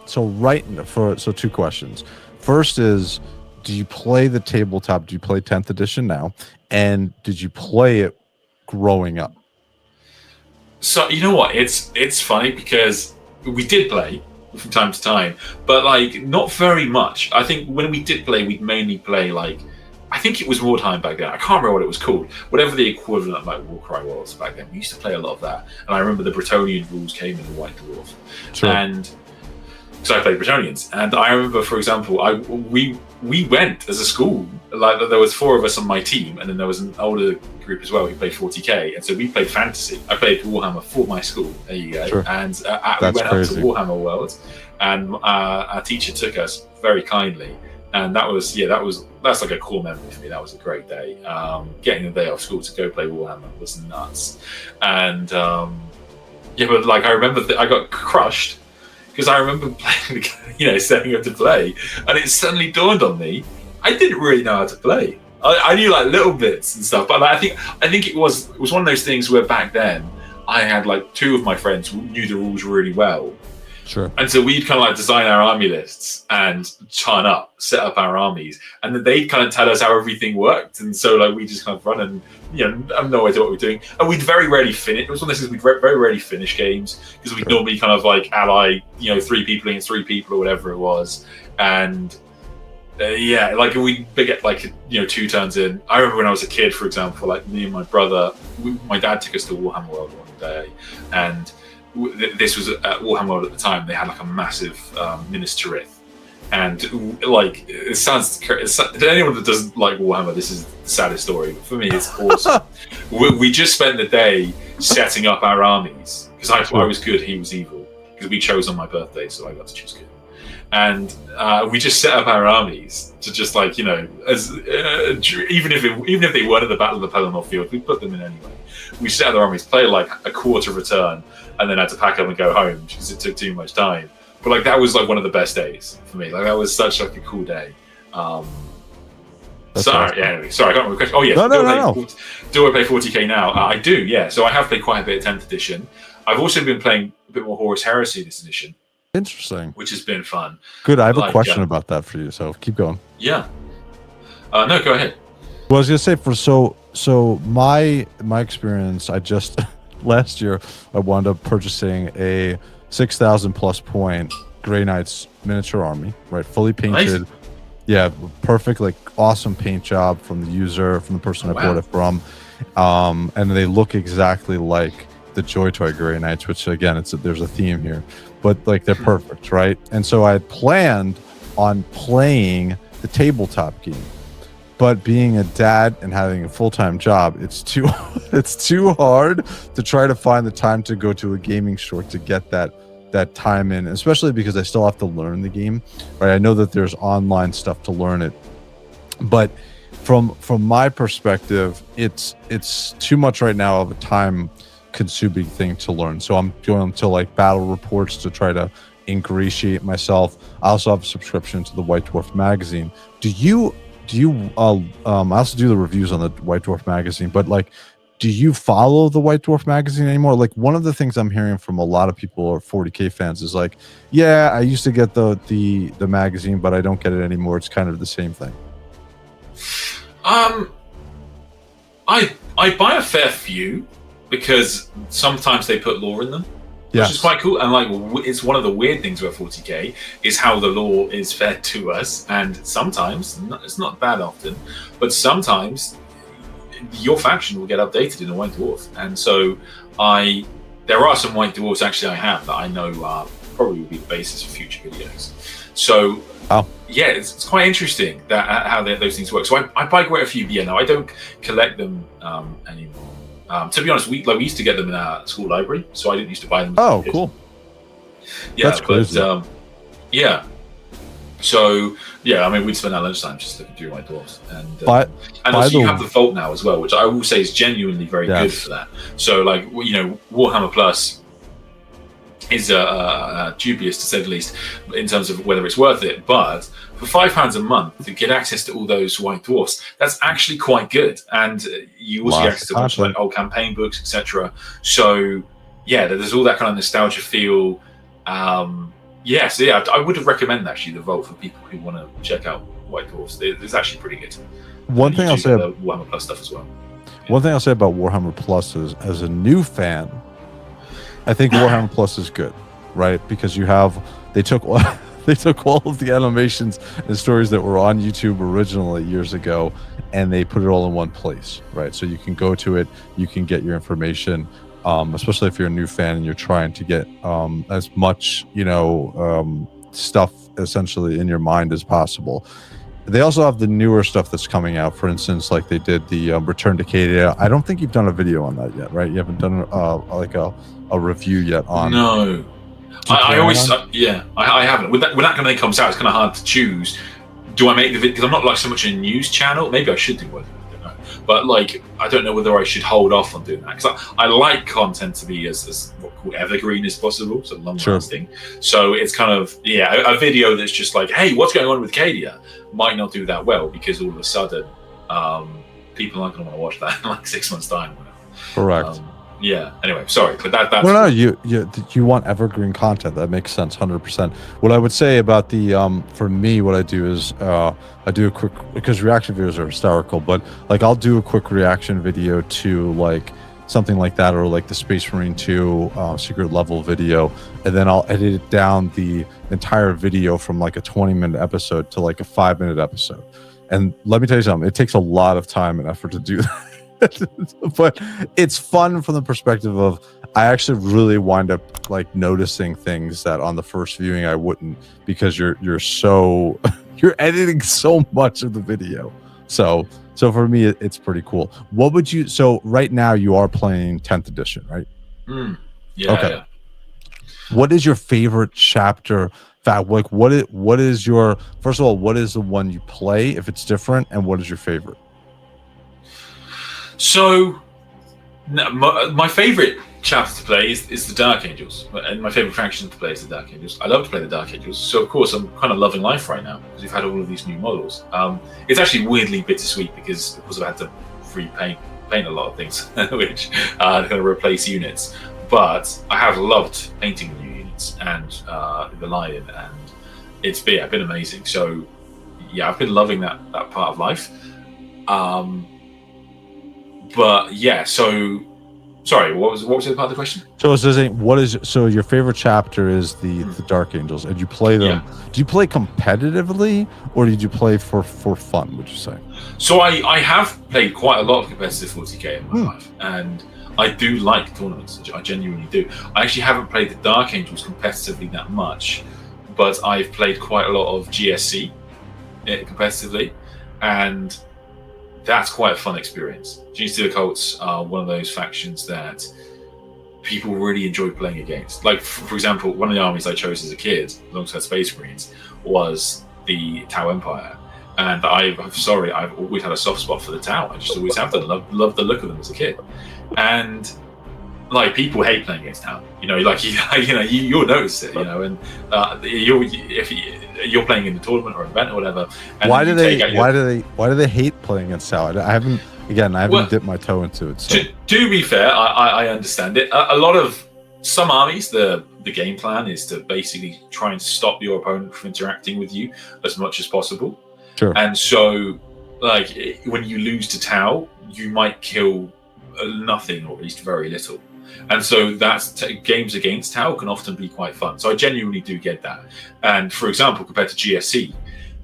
so two questions. First is, do you play the tabletop? Do you play 10th edition now? And did you play it growing up? So you know what? It's funny because we did play from time to time, but like not very much. I think when we did play, we'd mainly play like, I think it was Wartime back then. I can't remember what it was called. Whatever the equivalent of like Warcry was back then. We used to play a lot of that. And I remember the Bretonnian rules came in the White Dwarf. Sure. And so I played Bretonnians. And I remember, for example, we went as a school, like there was 4 of us on my team, and then there was an older group as well who played 40K. And so we played fantasy. I played Warhammer for my school. There you go. Sure. And we went up to Warhammer World, and our teacher took us very kindly. And that's like a cool memory for me. That was a great day. Getting the day off school to go play Warhammer was nuts. And but like I remember I got crushed because I remember playing, setting up to play, and it suddenly dawned on me I didn't really know how to play. I knew like little bits and stuff, but like, I think it was one of those things where back then I had like 2 of my friends who knew the rules really well. Sure. And so we'd kind of like design our army lists and set up our armies, and then they'd kind of tell us how everything worked. And so like we just kind of run and have no idea what we're doing. And we'd very rarely finish. It was one of those things we'd very rarely finish games because we'd normally kind of like ally 3 people against 3 people or whatever it was. And like we'd get like 2 turns in. I remember when I was a kid, for example, like me and my brother, my dad took us to Warhammer World one day, and this was at Warhammer World at the time. They had like a massive Minister, and like it sounds to anyone that doesn't like Warhammer, this is the saddest story, but for me it's awesome. we just spent the day setting up our armies because I was good, he was evil, because we chose on my birthday, so I got to choose good. And we just set up our armies to just like as even if they weren't at the Battle of the Pelennor field, we put them in anyway. We set up the armies, play like a quarter of a turn, and then had to pack up and go home because it took too much time. But like that was like one of the best days for me. Like that was such like a cool day. Anyway, sorry, I can't remember the question. Oh yeah, no. Do I play 40K now? I do, yeah. So I have played quite a bit of 10th edition. I've also been playing a bit more Horus Heresy this edition. Interesting. Which has been fun. Good. I have a question about that for you, so keep going. Yeah. No, go ahead. Well, I was gonna say so my experience, I just last year I wound up purchasing a 6,000 plus point Grey Knights miniature army, right? Fully painted. Nice. Yeah, perfect, like awesome paint job from the user, from the person I bought it from. And they look exactly like the JOYTOY Grey Knights, which again, there's a theme here, but like they're perfect, right? And so I had planned on playing the tabletop game, but being a dad and having a full-time job, it's too hard to try to find the time to go to a gaming store to get that time in, especially because I still have to learn the game, right? I know that there's online stuff to learn it, but from my perspective, it's too much right now of a time consuming thing to learn. So I'm going to like battle reports to try to ingratiate myself. I also have a subscription to the White Dwarf magazine. Do you I also do the reviews on the White Dwarf magazine, but like, do you follow the White Dwarf magazine anymore? Like, one of the things I'm hearing from a lot of people or 40K fans is like, yeah, I used to get the magazine, but I don't get it anymore. It's kind of the same thing. I buy a fair few because sometimes they put lore in them, which is quite cool. And like, it's one of the weird things about 40K is how the lore is fed to us. And sometimes, it's not that often, but sometimes your faction will get updated in a White Dwarf. And so there are some White Dwarfs actually I have that I know probably will be the basis for future videos. So yeah, it's quite interesting that how those things work. So I buy quite a few, but yeah, no, I don't collect them anymore. To be honest, we used to get them in our school library, so I didn't used to buy them. Oh, cool. Yeah, That's crazy. but yeah. So yeah, I mean, we'd spend our lunchtime just looking through White Dwarfs, But and also you have the Vault now as well, which I will say is genuinely very good for that. So like, you know, Warhammer Plus is dubious to say the least in terms of whether it's worth it, but for £5 a month to get access to all those White Dwarfs, that's actually quite good, and you also get access to a bunch of like old campaign books, etc. So yeah, there's all that kind of nostalgia feel. Yeah, so yeah, I would recommend actually the Vault for people who want to check out White Dwarfs. It's actually pretty good. One thing I'll say about Warhammer Plus stuff as well. Yeah. One thing I'll say about Warhammer Plus is, as a new fan, I think Warhammer Plus is good, right? Because they took all of the animations and stories that were on YouTube originally years ago, and they put it all in one place, right? So you can go to it, you can get your information. Especially if you're a new fan and you're trying to get as much, stuff essentially in your mind as possible. They also have the newer stuff that's coming out. For instance, like they did the Return to Cadia. I don't think you've done a video on that yet, right? You haven't done like a review yet on. No, I always I haven't. When that kind of thing comes out, it's kind of hard to choose. Do I make the video? Because I'm not like so much a news channel. Maybe I should do one. But like, I don't know whether I should hold off on doing that, because I like content to be as what we call evergreen as possible, so long lasting. Sure. So it's kind of a video that's just like, hey, what's going on with Cadia might not do that well, because all of a sudden people aren't going to want to watch that in like 6 months' time. Correct. Yeah. Anyway, sorry, but that's no. You want evergreen content. That makes sense, 100%. What I would say about the for me, what I do is I do a quick, because reaction videos are hysterical, but like I'll do a quick reaction video to like something like that, or like the Space Marine 2 secret level video, and then I'll edit it down the entire video from like a 20-minute episode to like a 5-minute episode. And let me tell you something, it takes a lot of time and effort to do that. But it's fun from the perspective of I actually really wind up like noticing things that on the first viewing I wouldn't, because you're so you're editing so much of the video. So for me it's pretty cool. What would you, so right now you are playing 10th edition, right? Yeah. Okay. Yeah. What is your favorite chapter? Like what is your, first of all, what is the one you play if it's different, and what is your favorite? So, my favorite chapter to play is the Dark Angels, and my favorite faction to play is the Dark Angels. I love to play the Dark Angels, so of course I'm kind of loving life right now because we've had all of these new models. It's actually weirdly bittersweet because of course I've had to paint a lot of things, which kind of replace units. But I have loved painting new units and the Lion, and it's been amazing. So yeah, I've been loving that part of life. But yeah, so sorry, what was the other part of the question? So it's saying, so your favorite chapter is the Dark Angels, and you play them. Yeah. Do you play competitively, or did you play for fun, would you say? So I have played quite a lot of competitive 40k in my life, and I do like tournaments. I genuinely do. I actually haven't played the Dark Angels competitively that much, but I've played quite a lot of GSC competitively, and that's quite a fun experience. Genius Steel Cults are one of those factions that people really enjoy playing against. Like, for example, one of the armies I chose as a kid, alongside Space Marines, was the Tau Empire. And I've always had a soft spot for the Tau. I just always have done. Loved the look of them as a kid. And like, people hate playing against Tau. You'll notice it. And if you're playing in a tournament or an event or whatever. And why do they hate playing against Tau? I haven't dipped my toe into it. So. To be fair, I understand it. A lot of some armies, the game plan is to basically try and stop your opponent from interacting with you as much as possible. Sure. And so, like, when you lose to Tau, you might kill nothing, or at least very little. And so games against Tau can often be quite fun. So I genuinely do get that. And for example, compared to GSC,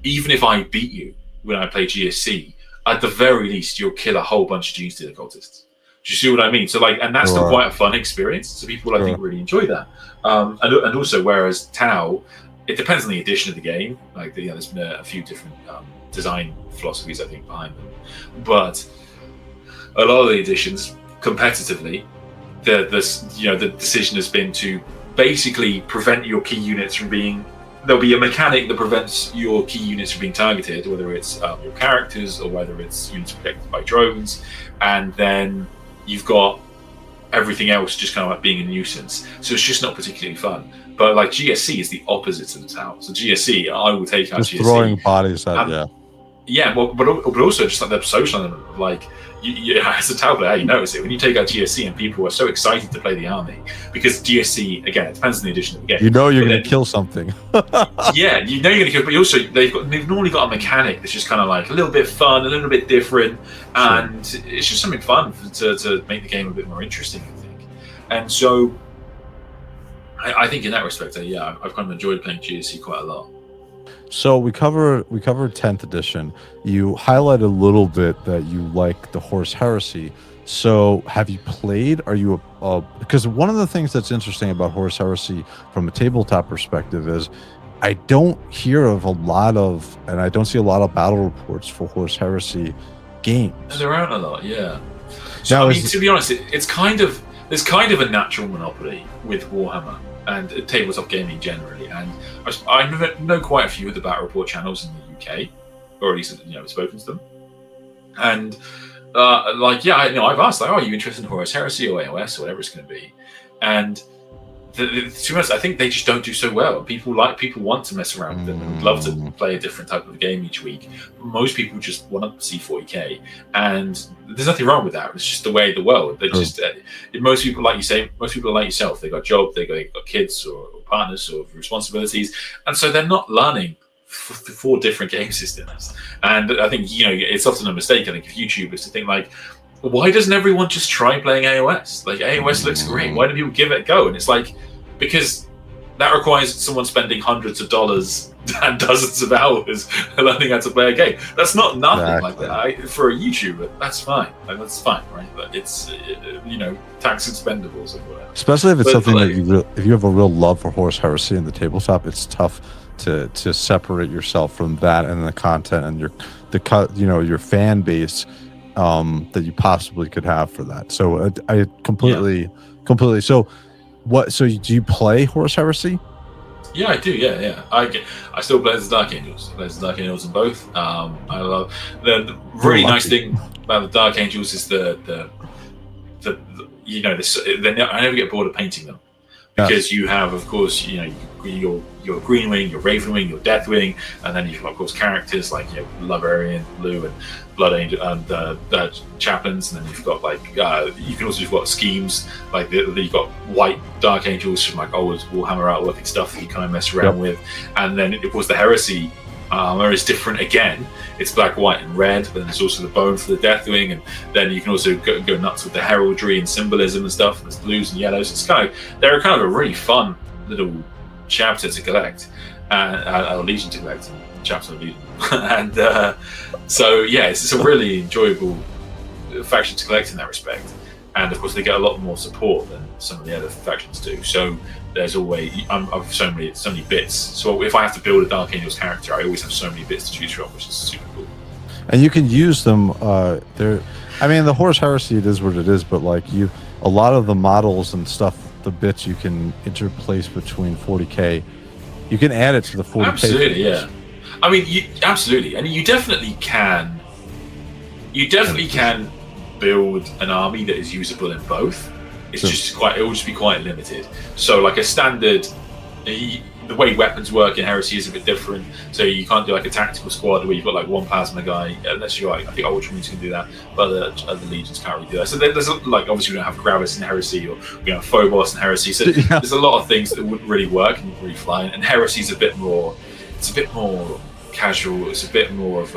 even if I beat you when I play GSC, at the very least, you'll kill a whole bunch of Gene Stealer cultists. Do you see what I mean? So and that's still quite a fun experience. So people, I think, really enjoy that. And also, whereas Tau, it depends on the edition of the game. Like, there's been a few different design philosophies, I think, behind them. But a lot of the editions, competitively, the decision has been to basically prevent your key units from being. There'll be a mechanic that prevents your key units from being targeted, whether it's your characters or whether it's units protected by drones, and then you've got everything else just kind of like being a nuisance. So it's just not particularly fun. But like GSC is the opposite of the tower. So GSC, I will take out just GSC. throwing bodies at, Yeah, well, but also just like the social element of like, you as a tablet player, you notice it when you take out GSC and people are so excited to play the army because GSC, again, it depends on the edition of the game. You know you're going to kill something. Yeah, you know you're going to kill, but also they've normally got a mechanic that's just kind of like a little bit fun, a little bit different, and it's just something fun to make the game a bit more interesting, I think. And so I think in that respect, I've kind of enjoyed playing GSC quite a lot. So we covered 10th edition. You highlighted a little bit that you like the Horus Heresy. So have you played? Are you because one of the things that's interesting about Horus Heresy from a tabletop perspective is I don't hear of a lot of, and I don't see a lot of battle reports for Horus Heresy games. There aren't a lot, yeah. So now, I mean, to be honest, there's kind of a natural monopoly with Warhammer and tabletop gaming generally, and I know quite a few of the battle report channels in the UK, or at least I've spoken to them, and I've asked like, are you interested in Horus Heresy or AOS or whatever it's going to be, and to be honest, I think they just don't do so well. People want to mess around with them and would love to play a different type of game each week. Most people just want to see 40k, and there's nothing wrong with that. It's just the way of the world. They just most people, like you say, most people are like yourself. They got jobs, they got kids or partners or responsibilities, and so they're not learning 4 different game systems. And I think it's often a mistake. I think of YouTubers to think like, why doesn't everyone just try playing AOS? Like AOS looks great. Why do people give it a go? And it's like, because that requires someone spending hundreds of dollars and dozens of hours learning how to play a game. That's not nothing like that. For a YouTuber, that's fine. Like, that's fine, right? But it's tax expendables and whatever. Especially if it's something that if you have a real love for Horus Heresy in the tabletop, it's tough to separate yourself from that and the content and your fan base that you possibly could have for that. So I completely. So do you play Horus Heresy? Yeah, I do. Yeah. I still play as the Dark Angels. I play as the Dark Angels in both. I love the really nice thing about the Dark Angels is I never get bored of painting them. Because you have, of course, your Green Wing, your Raven Wing, your Death Wing, and then you've got, of course, characters like Librarian, Blue, and Blood Angel, and Chaplains, and then you've got you've got schemes like you've got White Dark Angels from like old Warhammer artwork and stuff that you kind of mess around with, and then of course the Heresy armor is different again. It's black, white, and red. But then there's also the bone for the Deathwing, and then you can also go nuts with the heraldry and symbolism and stuff. There's blues and yellows. They're kind of a really fun little chapter to collect, a legion to collect, chapter of legion, and it's a really enjoyable faction to collect in that respect. And of course, they get a lot more support than some of the other factions do. So there's always I've so many bits. So if I have to build a Dark Angels character, I always have so many bits to choose from, which is super cool. And you can use them. The Horus Heresy, it is what it is. But like a lot of the models and stuff, the bits you can interplace between 40k. You can add it to the 40k. Absolutely, yeah. I mean, absolutely, and you definitely can. You definitely can build an army that is usable in both. It's it will just be quite limited. So like a standard, the way weapons work in Heresy is a bit different. So you can't do like a tactical squad where you've got like one plasma guy, unless you're like, I think Ultramarines can do that, but other legions can't really do that. So there's like, obviously we don't have Gravis in Heresy, or we don't have Phobos in Heresy. So there's a lot of things that wouldn't really work and really fly. And Heresy's a bit more casual. It's a bit more of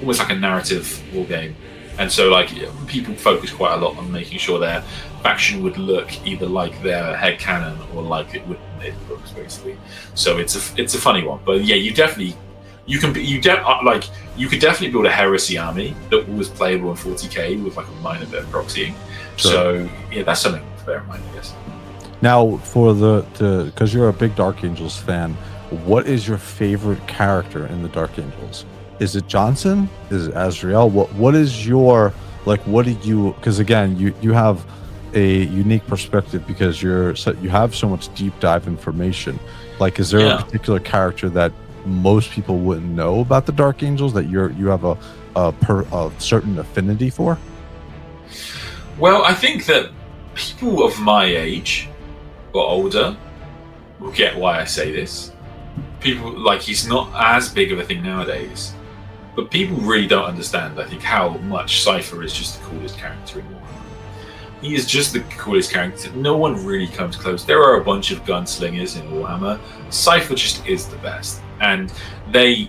almost like a narrative war game. And so, like, people focus quite a lot on making sure their faction would look either like their head canon or like it would in the books, basically. So it's a funny one, but yeah, you could definitely build a Heresy army that was playable in 40k with like a minor bit of proxying. Sure. So yeah, that's something to bear in mind, I guess. Now, for because you're a big Dark Angels fan, what is your favorite character in the Dark Angels? Is it Johnson? Is it Azrael? What is your, like, what do you, because again, you have a unique perspective because you have so much deep dive information. Like, is there a particular character that most people wouldn't know about the Dark Angels that you have a certain affinity for? Well, I think that people of my age or older will get why I say this. People, like, he's not as big of a thing nowadays, but people really don't understand, I think, how much Cypher is just the coolest character in Warhammer. He is just the coolest character. No one really comes close. There are a bunch of gunslingers in Warhammer. Cypher just is the best. And they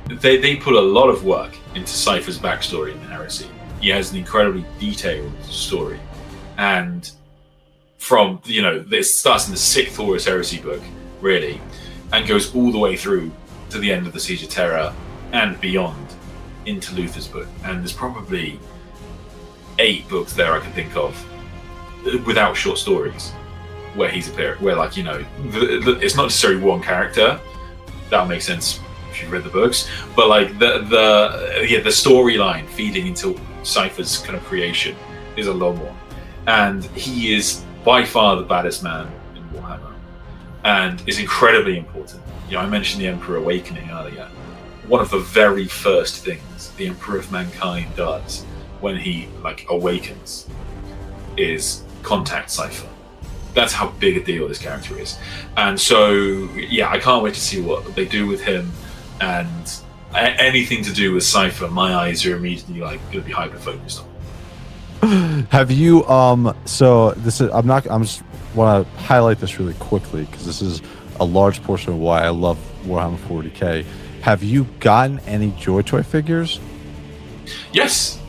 put a lot of work into Cypher's backstory in Heresy. He has an incredibly detailed story. And from, this starts in the 6th Horus Heresy book, really, and goes all the way through to the end of the Siege of Terra and beyond into Luther's book. And there's probably 8 books there I can think of without short stories where he's appeared, where, like, it's not necessarily one character. That'll make sense if you've read the books, but like the storyline feeding into Cypher's kind of creation is a long one, and he is by far the baddest man in Warhammer, and is incredibly important. I mentioned the Emperor Awakening earlier. One of the very first things the Emperor of Mankind does when he awakens is contact Cypher. That's how big a deal this character is. And so, I can't wait to see what they do with him, and anything to do with Cypher, my eyes are immediately going to be hyper focused on. Have you so this is I'm just want to highlight this really quickly because this is a large portion of why I love Warhammer 40K. Have you gotten any JOYTOY figures? Yes.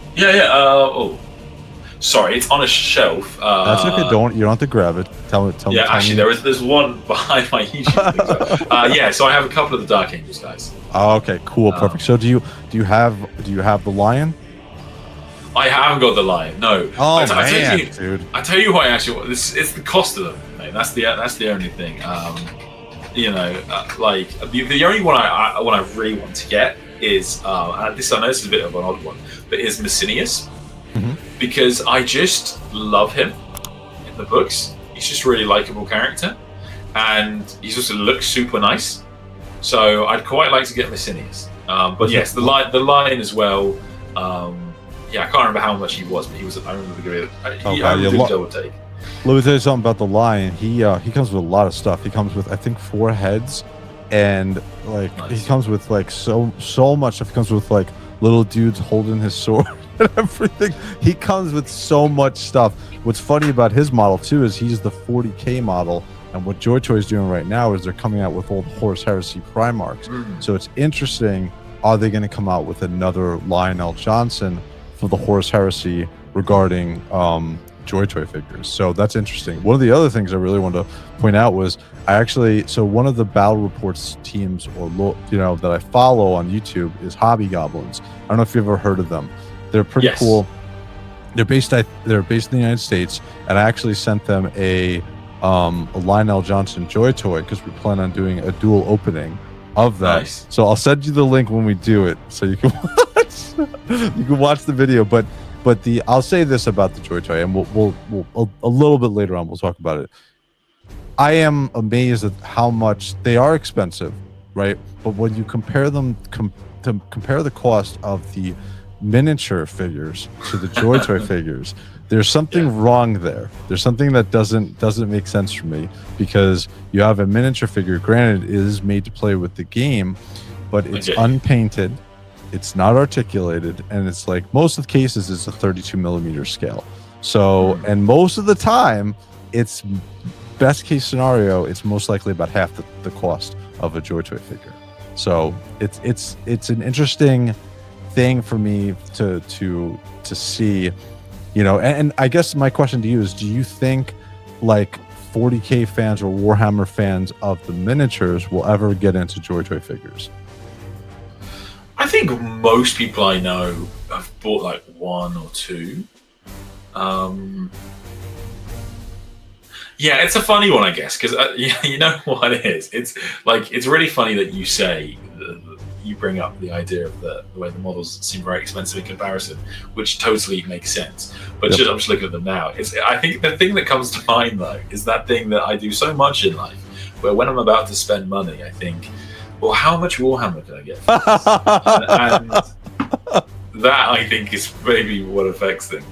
Sorry, it's on a shelf. That's okay. You don't have to grab it. Tell me. Yeah, actually, there's one behind my YouTube thing. So I have a couple of the Dark Angels guys. Oh, okay, cool, perfect. So do you have the lion? I haven't got the lion. No. Oh man, dude. I tell you what, actually, it's the cost of them. Mate. That's the only thing. The only one I really want to get is this. I know this is a bit of an odd one, but is Messinius. Mm-hmm. Because I just love him in the books. He's just a really likable character, and he also looks super nice. So I'd quite like to get Messinius. But yes, the lion as well. I can't remember how much he was, but he was. I remember double take. Let me tell you something about the lion. He comes with a lot of stuff. He comes with, I think, 4 heads, and nice. He comes with so much stuff. He comes with little dudes holding his sword. Everything. He comes with so much stuff. What's funny about his model too is he's the 40K model, and what JOYTOY is doing right now is they're coming out with old Horus Heresy Primarchs. So it's interesting. Are they going to come out with another Lionel Johnson for the Horus Heresy regarding JOYTOY figures? So that's interesting. One of the other things I really wanted to point out was one of the Battle Reports teams that I follow on YouTube is Hobby Goblins. I don't know if you've ever heard of them. They're pretty cool. They're based in the United States, and I actually sent them a Lionel Johnson JOYTOY because we plan on doing a dual opening of that. Nice. So I'll send you the link when we do it, so you can watch the video. But I'll say this about the JOYTOY, and we'll a little bit later on we'll talk about it. I am amazed at how much they are expensive, right? But when you compare them to compare the cost of the miniature figures to the JOYTOY figures, there's something wrong there. There's something that doesn't make sense for me, because you have a miniature figure, granted it is made to play with the game, but it's unpainted, it's not articulated, and it's most of the cases it's a 32 millimeter scale. So, and most of the time, it's best case scenario, it's most likely about half the cost of a JOYTOY figure. So it's an interesting thing for me to see, and I guess my question to you is, do you think 40K fans or Warhammer fans of the miniatures will ever get into JOYTOY figures? I think most people I know have bought 1 or 2. It's a funny one, I guess, because you know what it is. It's really funny that you say you bring up the idea of the way the models seem very expensive in comparison, which totally makes sense. But I'm just looking at them now. I think the thing that comes to mind though is that thing that I do so much in life, where when I'm about to spend money, I think, well, how much Warhammer can I get for this? and that I think is maybe what affects things.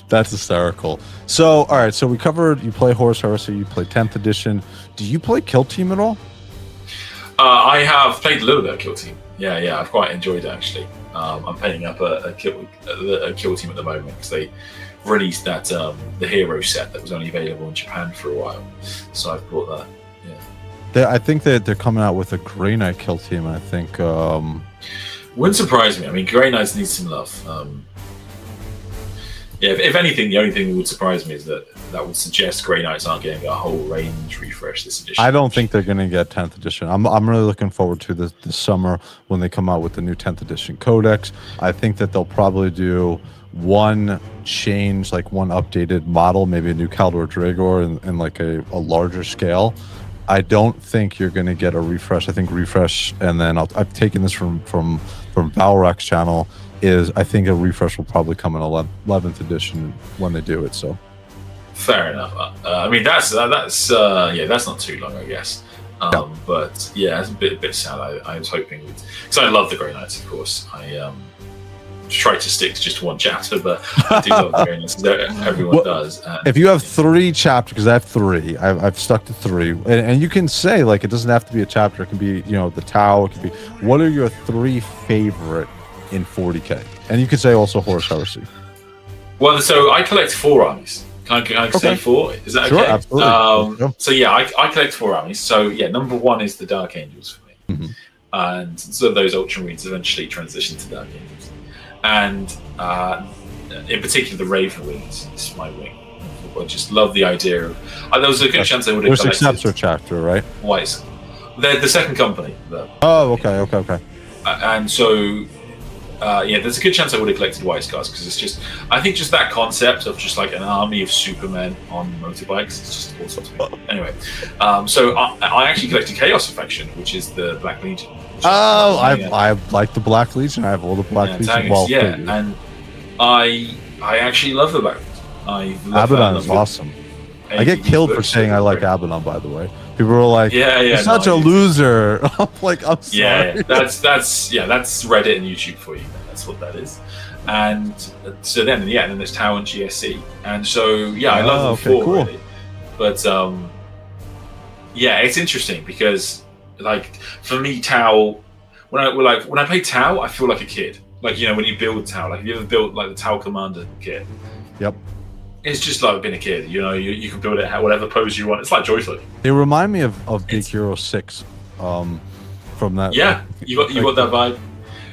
That's hysterical. So, all right. So we covered. You play Horus Heresy. You play 10th edition. Do you play Kill Team at all? I have played a little bit of Kill Team. Yeah, I've quite enjoyed it actually. I'm playing up a kill Team at the moment because they released that the hero set that was only available in Japan for a while. So I've bought that. Yeah. I think that they're coming out with a Grey Knight Kill Team. I think. Wouldn't surprise me. I mean, Grey Knights need some love. Yeah, if anything, the only thing that would surprise me is that would suggest Grey Knights aren't getting a whole range refresh this edition. I don't think they're going to get 10th edition. I'm really looking forward to this summer when they come out with the new 10th edition codex. I think that they'll probably do one change, like one updated model, maybe a new Caldor Dragor in like a larger scale. I don't think you're going to get a refresh. I think refresh, and then I've taken this from Valrak's channel, is I think a refresh will probably come in 11th edition when they do it. So fair enough. I mean that's not too long, I guess. But yeah, it's a bit sad. I was hoping, because I love the Grey Knights, of course. I tried to stick to just one chapter, but I do love the Grey Knights. Everyone does. If you have 3 chapters, because I have 3, I've stuck to 3, and you can say, like, it doesn't have to be a chapter. It can be, the Tau. It can be. What are your 3 favorite in 40K? And you could say also Horus Heresy. Well, so I collect 4 armies. Can I say 4? Is that sure, okay? Absolutely. So yeah, I collect 4 armies. So yeah, number 1 is the Dark Angels for me. Mm-hmm. And so those Ultramarines eventually transition to Dark Angels. And in particular, the Raven Wings is my wing. I just love the idea of. There was a good chance I would have collected. There's a chapter, right? Whites. They're the second company. Oh, okay. And so. There's a good chance I would have collected White Scars because it's just, I think just that concept of just like an army of Supermen on motorbikes is just awesome to me. Anyway, so I actually collected Chaos Affection, which is the Black Legion. I like the Black Legion. I have all the Black Legion. And I actually love the Black Legion. Abaddon is awesome. I get killed for saying I like Abaddon, by the way. People are like, "You're such a loser." I'm like, I'm sorry. Yeah, that's Reddit and YouTube for you. That's what that is. And so then there's Tau and GSC, and so I love them 4 cool. really. But it's interesting because like for me, Tau, when I play Tau, I feel like a kid. Like when you build Tau, like have you ever built like the Tau Commander kit? Yep. It's just like being a kid, you can build it whatever pose you want. It's like JOYTOY. They remind me of Big Hero 6 from that. Yeah, you got that vibe.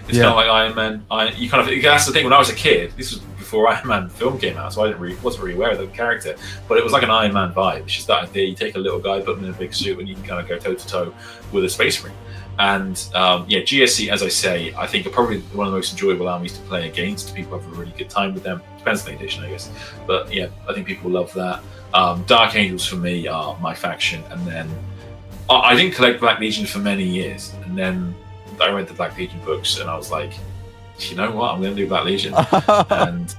It's kind of like Iron Man. That's the thing. When I was a kid, this was before Iron Man film came out, so I wasn't really aware of the character. But it was like an Iron Man vibe. It's just that idea. You take a little guy, put him in a big suit, and you can kind of go toe to toe with a Space Marine. And GSC, as I say, I think are probably one of the most enjoyable armies to play against. People have a really good time with them. Depends on the edition, I guess. But yeah, I think people love that. Dark Angels for me are my faction, and then I didn't collect Black Legion for many years, and then I read the Black Legion books, and I was like, you know what, I'm going to do Black Legion. And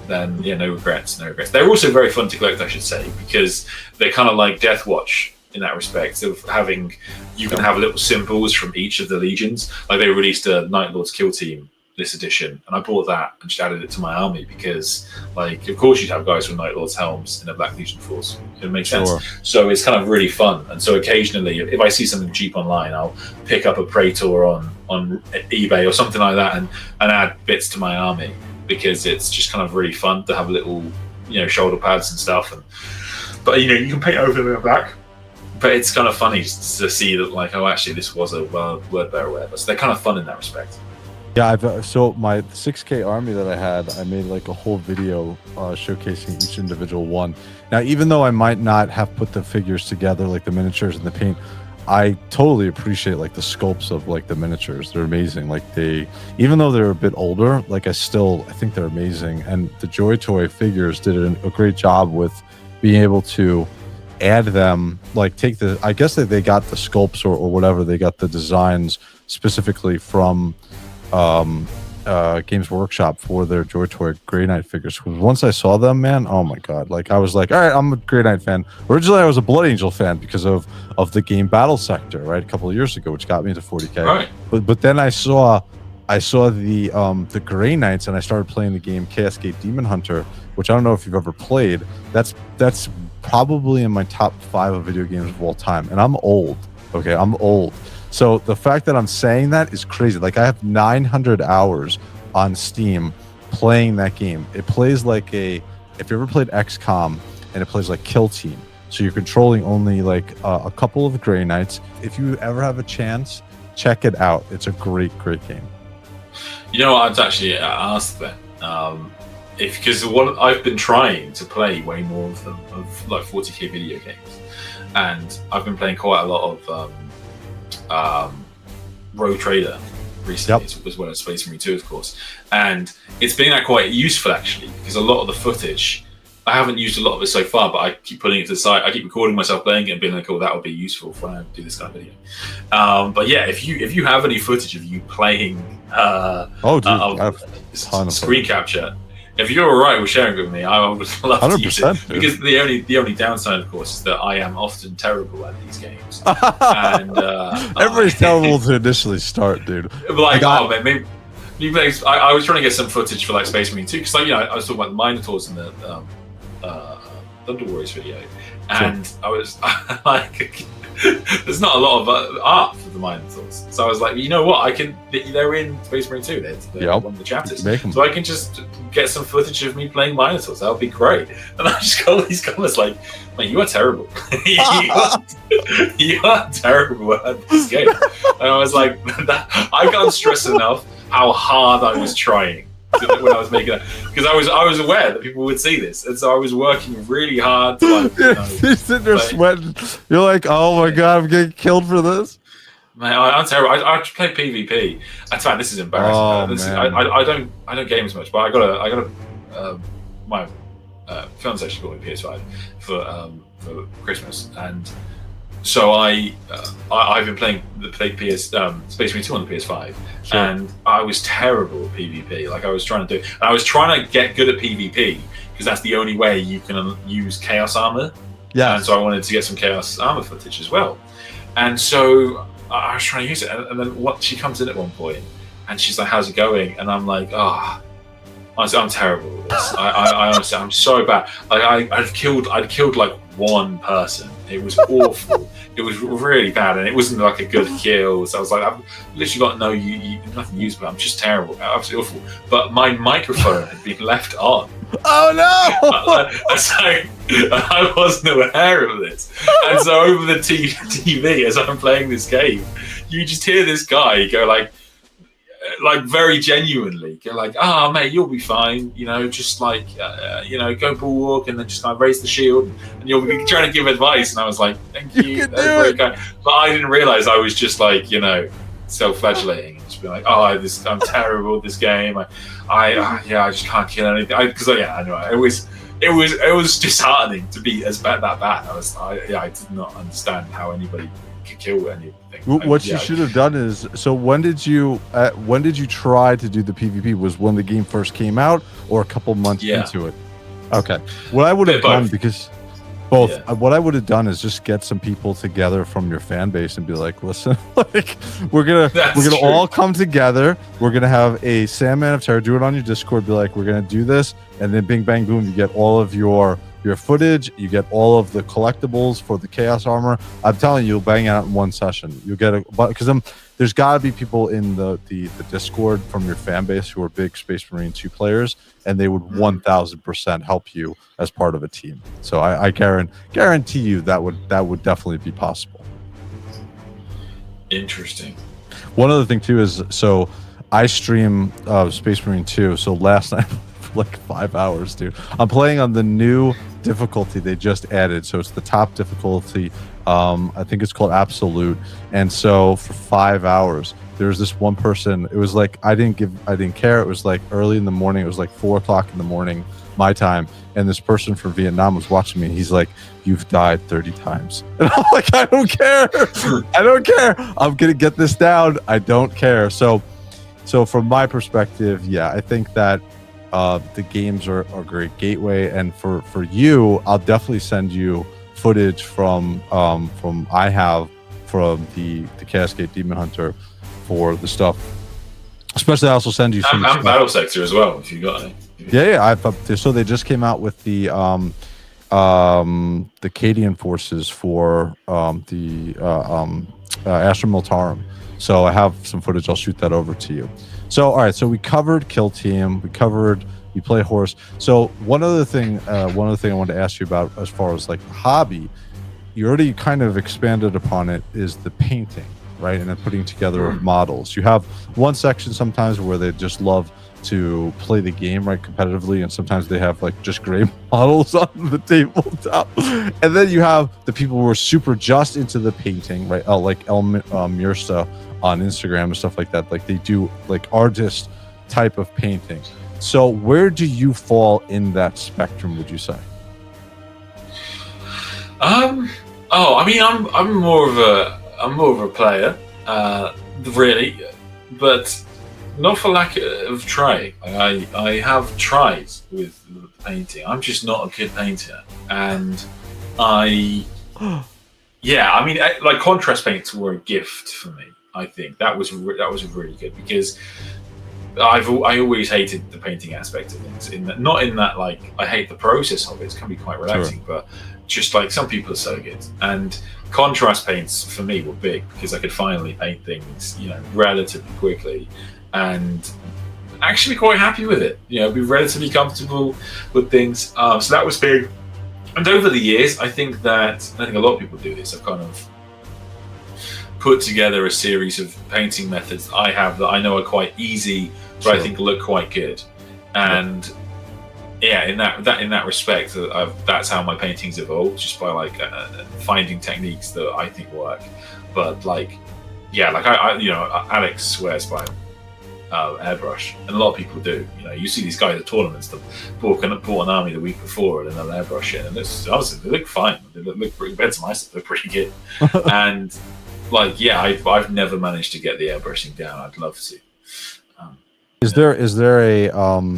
no regrets. They're also very fun to collect, I should say, because they're kind of like Death Watch in that respect of having, you can have little symbols from each of the legions. Like they released a Night Lord's Kill Team this edition, and I bought that and just added it to my army because, like, of course you'd have guys with Night Lord's helms in a Black Legion force. It makes sense. So it's kind of really fun. And so occasionally, if I see something cheap online, I'll pick up a Praetor on eBay or something like that and add bits to my army because it's just kind of really fun to have little, shoulder pads and stuff. But you can paint over them in black. But it's kind of funny to see that, like, oh, actually, this was a word bearer, whatever. So they're kind of fun in that respect. Yeah, so my 6K army that I had, I made like a whole video showcasing each individual one. Now, even though I might not have put the figures together, like the miniatures and the paint, I totally appreciate like the sculpts of like the miniatures. They're amazing. Like even though they're a bit older, like I think they're amazing. And the JOYTOY figures did a great job with being able to add them, like take the, I guess that they got the sculpts or whatever, they got the designs specifically from Games Workshop for their JOYTOY Grey Knight figures. Once I saw them, man, oh my god, like I was like, all right, I'm a Grey Knight fan. Originally I was a Blood Angel fan because of the game Battle Sector, right, a couple of years ago, which got me into 40K. Right. But then I saw the Grey Knights, and I started playing the game Chaos Gate Demon Hunter, which I don't know if you've ever played. That's probably in my top 5 of video games of all time, and I'm old. Okay, I'm old. So the fact that I'm saying that is crazy. Like I have 900 hours on Steam playing that game. It plays like if you ever played XCOM, and it plays like Kill Team. So you're controlling only like a couple of Grey Knights. If you ever have a chance, check it out. It's a great game. You know what, I'd actually asked that. Because what I've been trying to play way more of them, of like 40k video games, and I've been playing quite a lot of Rogue Trader recently, as well as Space Marine 2, of course. And it's been quite useful actually, because a lot of the footage, I haven't used a lot of it so far, but I keep putting it to the side. I keep recording myself playing it and being like, "Oh, that would be useful when I do this kind of video." But yeah, if you have any footage of you playing, screen capture, if you're alright with sharing it with me, I would love to use it. Because the only downside, of course, is that I am often terrible at these games. And everybody's terrible to initially start, dude. Like, oh man, maybe. I was trying to get some footage for like Space Marine 2, because like, I was talking about the Minotaurs in the Thunder Warriors video, and I was like, there's not a lot of art for the Minotaurs, so I was like, you know what, they're in Space Marine 2, they're one of the chapters, so I can just get some footage of me playing Minotaurs. That would be great. And I just got all these comments like, man, you are terrible. you are terrible at this game. And I was like, I can't stress enough how hard I was trying when I was making that, because I was aware that people would see this, and so I was working really hard to like, you're sitting there sweating. You're like, oh my god, I'm getting killed for this. Man, I'm terrible. I play PvP. In fact, this is embarrassing. I don't game as much, but I got my fiance actually got me a PS5 for Christmas, and so I've been playing Space Marine 2 on the PS5, and I was terrible at PvP. Like I was trying to get good at PvP, because that's the only way you can use Chaos Armor. Yeah. And so I wanted to get some Chaos Armor footage as well, and so I was trying to use it. And then she comes in at one point, and she's like, "How's it going?" And I'm like, "Oh, I'm terrible at this. I honestly, I'm so bad. Like I'd killed like one person. It was awful. It was really bad, and it wasn't like a good kill. So I was like, I've literally got nothing usable. I'm just terrible, absolutely awful. But my microphone had been left on. Oh no! So I wasn't aware of this, and so over the TV as I'm playing this game, you just hear this guy go like very genuinely go like, "Ah, mate, you'll be fine. Just like go bulwark, and then just kind of raise the shield, and you'll be trying to give advice." And I was like, "Thank you." That's very kind. But I didn't realize I was just like self-flagellating, and just being like, "Oh, I'm terrible at this game. I just can't kill anything." Anyway, it was disheartening to be that bad. I did not understand how anybody could kill anything. What you should have done is, so when did you try to do the PvP? Was when the game first came out, or a couple months into it? Okay. What I would have done, because both, what I would have done is just get some people together from your fan base and be like, listen, like we're gonna all come together. We're gonna have a Sandman of Terra. Do it on your Discord. Be like, we're gonna do this, and then bing bang boom, you get all of your footage, you get all of the collectibles for the Chaos Armor. I'm telling you, you'll bang it out in one session. You'll get because there's got to be people in the Discord from your fan base who are big Space Marine 2 players, and they would 1000% help you as part of a team. So I guarantee you that would definitely be possible. Interesting. One other thing too is, so I stream Space Marine 2. So last night, like 5 hours, dude. I'm playing on the new difficulty they just added, so it's the top difficulty. I think it's called Absolute. And so for 5 hours, there's this one person. It was like I didn't care. It was like early in the morning. It was like 4 o'clock in the morning. my time, and this person from Vietnam was watching me, and he's like, "You've died 30 times," and I'm like, "I don't care, I don't care. I'm gonna get this down. I don't care." So from my perspective, yeah, I think that the games are a great gateway, and for you, I'll definitely send you footage from I have from the Cascade Demon Hunter for the stuff. Especially, I also send you some and Battle Sector as well, if you got it. Yeah. So they just came out with the Cadian forces for the Astra Militarum. So I have some footage. I'll shoot that over to you. So all right. So we covered Kill Team. We play Horus. So one other thing I wanted to ask you about, as far as like the hobby, you already kind of expanded upon it, is the painting, right? And then putting together models. You have one section sometimes where they just love to play the game, right, competitively, and sometimes they have like just gray models on the tabletop. And then you have the people who are super just into the painting, right? Like Mirsa on Instagram and stuff like that. Like they do like artist type of painting. So where do you fall in that spectrum, would you say? I mean, I'm more of a player, really, but not for lack of trying. I have tried with painting. I'm just not a good painter, and like contrast paints were a gift for me. I think that was really good, because I always hated the painting aspect of things. Not in that like I hate the process of it. It can be quite relaxing, sure. But just like some people are so good, and contrast paints for me were big because I could finally paint things, relatively quickly, and actually quite happy with it. Be relatively comfortable with things. So that was big. And over the years, I think a lot of people do this. I've kind of put together a series of painting methods that I have that I know are quite easy, but sure. I think look quite good. And in that respect, that's how my paintings evolved, just by like finding techniques that I think work. But Alex swears by airbrush, and a lot of people do. You see these guys at tournaments that bought an army the week before and then airbrush it, and honestly, they look fine. They look pretty. Beds mice look pretty good, and I've never managed to get the airbrushing down. I'd love to. Is there a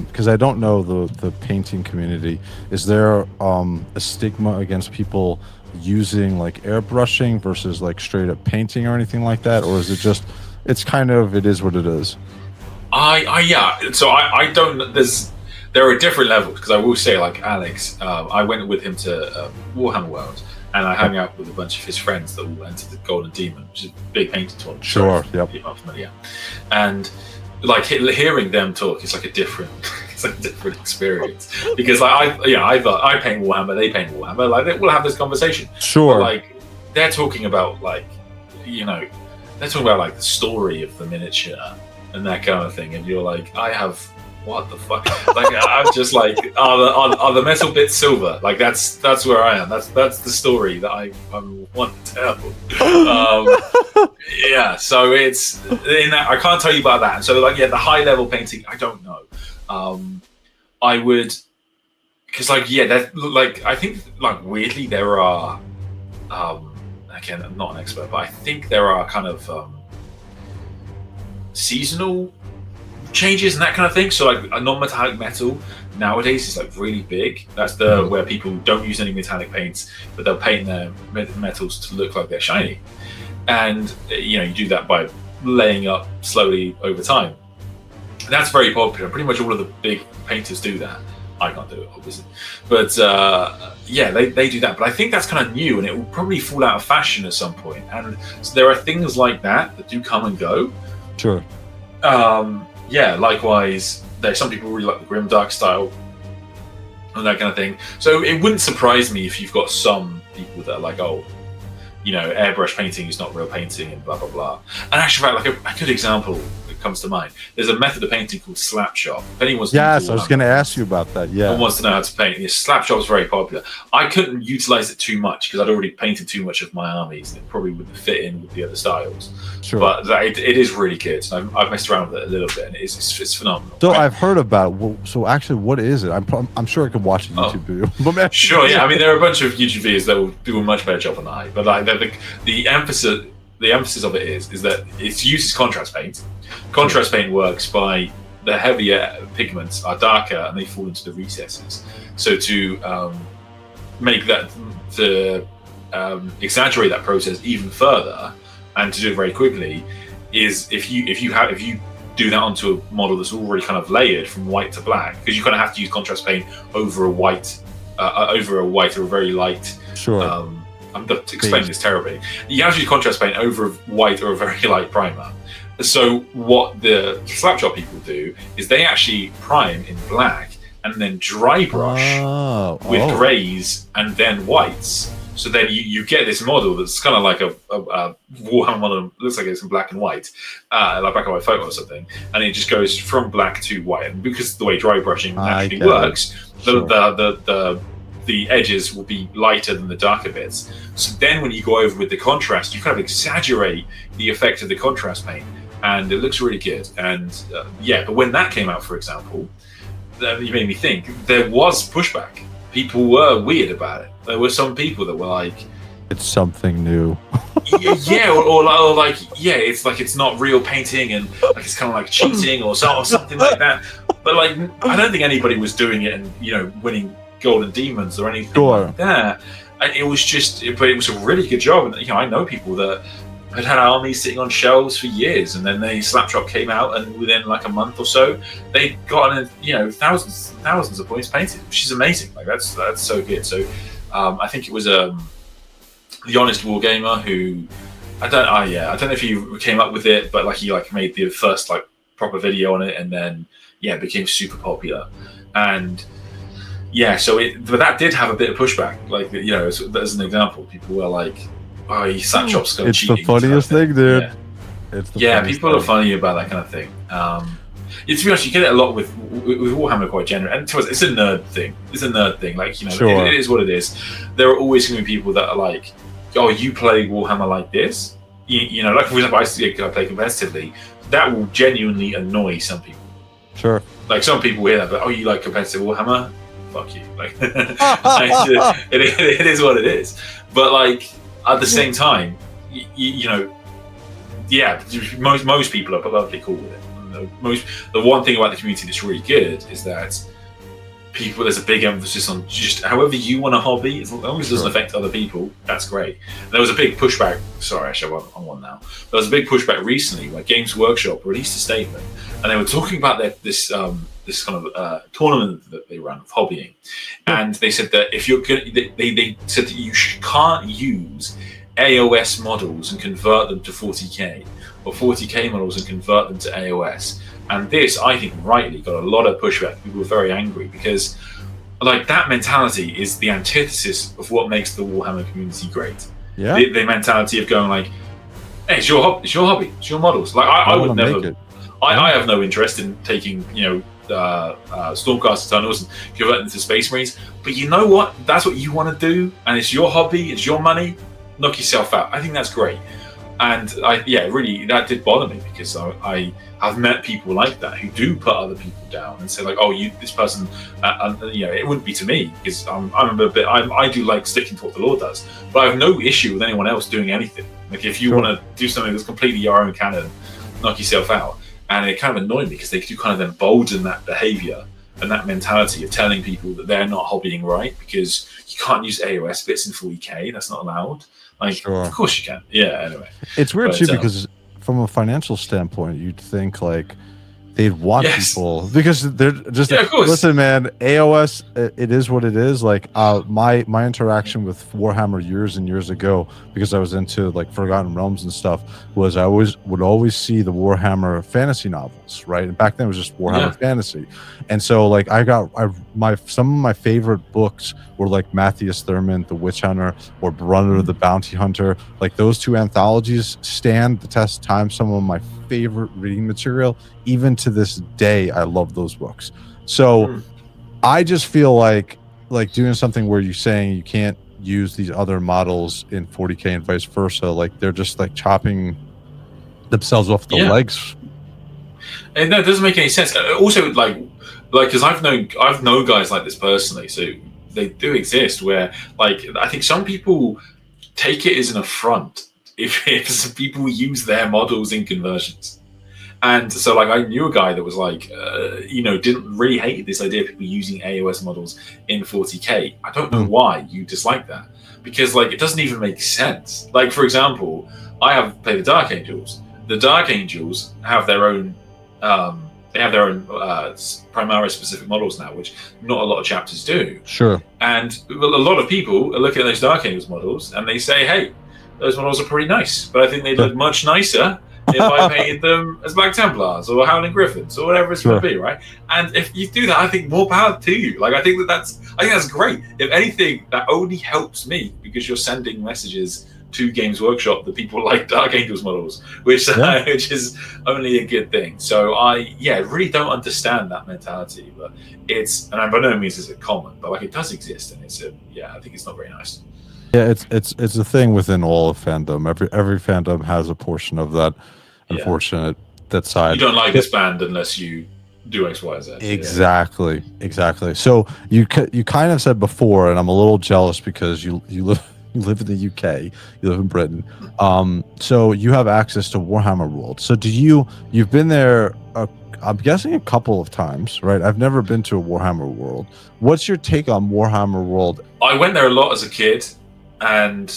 because I don't know the painting community, is there a stigma against people using like airbrushing versus like straight up painting or anything like that, or is it just it is what it is? So I don't. There are different levels, because I will say, like Alex, I went with him to Warhammer World, and I hung out with a bunch of his friends that all entered the Golden Demon, which is a big painting tournament. Sure, yep. If you're familiar. And like hearing them talk is like a different experience, because I paint Warhammer, they paint Warhammer, like we'll have this conversation. Sure. But, like they're talking about they're talking about like the story of the miniature and that kind of thing, and you're like, what the fuck? Like I'm just like, are the metal bits silver? Like that's where I am. That's the story that I want to tell. So it's in that I can't tell you about that. And so the high level painting, I don't know. I would, because I think weirdly there are again, I'm not an expert, but I think there are kind of seasonal changes and that kind of thing. So like a non-metallic metal nowadays is like really big. That's where people don't use any metallic paints, but they'll paint their metals to look like they're shiny. And you do that by laying up slowly over time. And that's very popular. Pretty much all of the big painters do that. I can't do it, obviously, but they do that. But I think that's kind of new, and it will probably fall out of fashion at some point. And so there are things like that do come and go. Sure. Likewise, there's some people really like the grimdark style and that kind of thing. So it wouldn't surprise me if you've got some people that are like, airbrush painting is not real painting and blah blah blah. And actually, like a good example comes to mind. There's a method of painting called slap shop. If anyone's yes, I was going to ask you about that. Yeah, and wants to know how to paint. Yeah, slap shop is very popular. I couldn't utilize it too much because I'd already painted too much of my armies. It probably wouldn't fit in with the other styles. Sure. But it is really good. I've messed around with it a little bit, and it's phenomenal. So I've heard about it. Well, so actually, what is it? I'm sure I could watch a YouTube video. Sure, yeah. I mean, there are a bunch of YouTube videos that will do a much better job on that. But like the emphasis of it is that it uses contrast paint. Contrast paint works by the heavier pigments are darker and they fall into the recesses. So to make that exaggerate that process even further and to do it very quickly is if you do that onto a model that's already kind of layered from white to black, because you kind of have to use contrast paint over a white or a very light. Sure. I'm explaining this terribly. You have to use contrast paint over a white or a very light primer. So what the slap shop people do is they actually prime in black and then dry brush with grays and then whites. So then you get this model that's kind of like a Warhammer model, looks like it's in black and white, like black and white photo or something, and it just goes from black to white. And because of the way dry brushing actually works, the edges will be lighter than the darker bits. So then when you go over with the contrast, you kind of exaggerate the effect of the contrast paint, and it looks really good. And but when that came out, for example, you made me think there was pushback. People were weird about it. There were some people that were like, it's something new. or like, it's like it's not real painting, and like it's kind of like cheating or something like that. But like, I don't think anybody was doing it and winning golden demons or anything like that. And it was but it was a really good job. And I know people that had armies sitting on shelves for years, and then Slapshot came out, and within like a month or so, they'd gotten thousands of points painted, which is amazing. Like that's so good. So I think it was the Honest Wargamer who I don't know if he came up with it, but like he made the first like proper video on it, and then it became super popular. And but that did have a bit of pushback. Like as an example, people were like, "Oh, Slapshot's got cheating." It's the funniest thing, dude. People are funny about that kind of thing. To be honest, you get it a lot with Warhammer, quite generally, and to us, it's a nerd thing. Like it is what it is. There are always going to be people that are like, "Oh, you play Warhammer like this?" Like for example, I play competitively. That will genuinely annoy some people. Sure. Like some people hear that, but you like competitive Warhammer? Fuck you. Like it is what it is. But like at the same time, most people are perfectly cool with it. The one thing about the community that's really good is that there's a big emphasis on just however you want a hobby, as long as it doesn't affect other people, that's great. There was a big pushback. Sorry, actually, I'm on one now. There was a big pushback recently where Games Workshop released a statement, and they were talking about this kind of tournament that they run of hobbying, and they said that if you're good, they said that you can't use AOS models and convert them to 40k, or 40k models and convert them to AOS. And this, I think, rightly got a lot of pushback. People were very angry because, like, that mentality is the antithesis of what makes the Warhammer community great. Yeah. The mentality of going like, "Hey, it's your hobby, it's your models." Like, I would never. I have no interest in taking, Stormcaster tunnels and converting them to Space Marines. But you know what? That's what you want to do, and it's your hobby, it's your money. Knock yourself out. I think that's great. And really, that did bother me because I've met people like that who do put other people down and say like, "Oh, this person," it wouldn't be to me because I'm a bit. I do like sticking to what the Lord does, but I have no issue with anyone else doing anything. Like if you want to do something that's completely your own canon, knock yourself out. And it kind of annoyed me because they do kind of embolden that behavior and that mentality of telling people that they're not hobbying right because you can't use AOS bits in 40k. That's not allowed. Like, of course you can. Yeah, anyway. It's weird too because from a financial standpoint, you'd think like they'd want people because they're just like, listen, man, AOS, it is what it is. Like my interaction with Warhammer years and years ago, because I was into like Forgotten Realms and stuff, was I would always see the Warhammer fantasy novels, right? And back then it was just Warhammer fantasy. And so like some of my favorite books were like Matthias Thurman, The Witch Hunter, or Brunner the Bounty Hunter. Like those two anthologies stand the test of time. Some of my favorite reading material. Even to this day, I love those books. So I just feel like doing something where you're saying you can't use these other models in 40K and vice versa, like they're just like chopping themselves off the legs. And no, it doesn't make any sense. Also, like because I've known guys like this personally, so they do exist. Where like I think some people take it as an affront if people use their models in conversions. And so, like, I knew a guy that was like, didn't really hate this idea of people using AOS models in 40K. I don't know why you dislike that, because like it doesn't even make sense. Like, for example, I have played the Dark Angels. The Dark Angels have their own, Primaris specific models now, which not a lot of chapters do. Sure. And a lot of people are looking at those Dark Angels models and they say, hey, those models are pretty nice, but I think they'd look much nicer if I painted them as Black Templars or Howling Griffins or whatever it's going to be, right? And if you do that, I think more power to you. Like, I think that's great. If anything, that only helps me because you're sending messages to Games Workshop that people like Dark Angels models, which is only a good thing. So I really don't understand that mentality, but and by no means is it common, but like it does exist, and I think it's not very nice. Yeah, it's a thing within all of fandom. Every fandom has a portion of that unfortunate that side. You don't like this band unless you do X, Y, Z. Exactly. So you kind of said before, and I'm a little jealous because you live in the UK, you live in Britain, so you have access to Warhammer World. So you've been there? I'm guessing a couple of times, right? I've never been to a Warhammer World. What's your take on Warhammer World? I went there a lot as a kid. And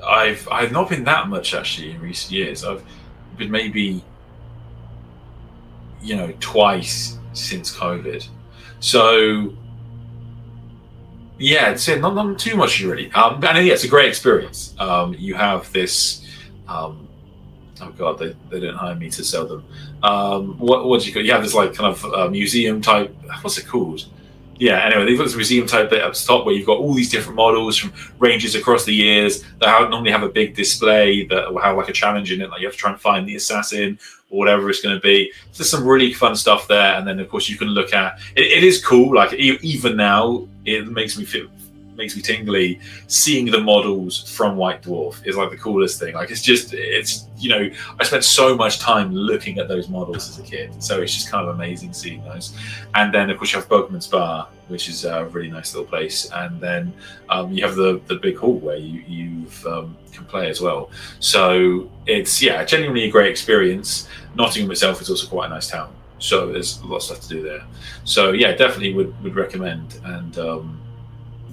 I've not been that much actually in recent years. I've been maybe twice since COVID. So it's not too much really. And it's a great experience. You have this. Oh God, they didn't hire me to sell them. What do you call? You have this like kind of museum type. What's it called? Yeah, anyway, they've got this museum type bit up top where you've got all these different models from ranges across the years that normally have a big display that will have like a challenge in it, like you have to try and find the assassin or whatever it's going to be. So there's some really fun stuff there, and then of course you can look at it is cool. Like even now, it makes me tingly seeing the models from White Dwarf is like the coolest thing. Like I spent so much time looking at those models as a kid, so it's just kind of amazing seeing those. And then of course you have Bokeman's Bar, which is a really nice little place, and then you have the big hall where you can play as well. So it's genuinely a great experience. Nottingham itself is also quite a nice town, so there's a lot of stuff to do there. So definitely would recommend. And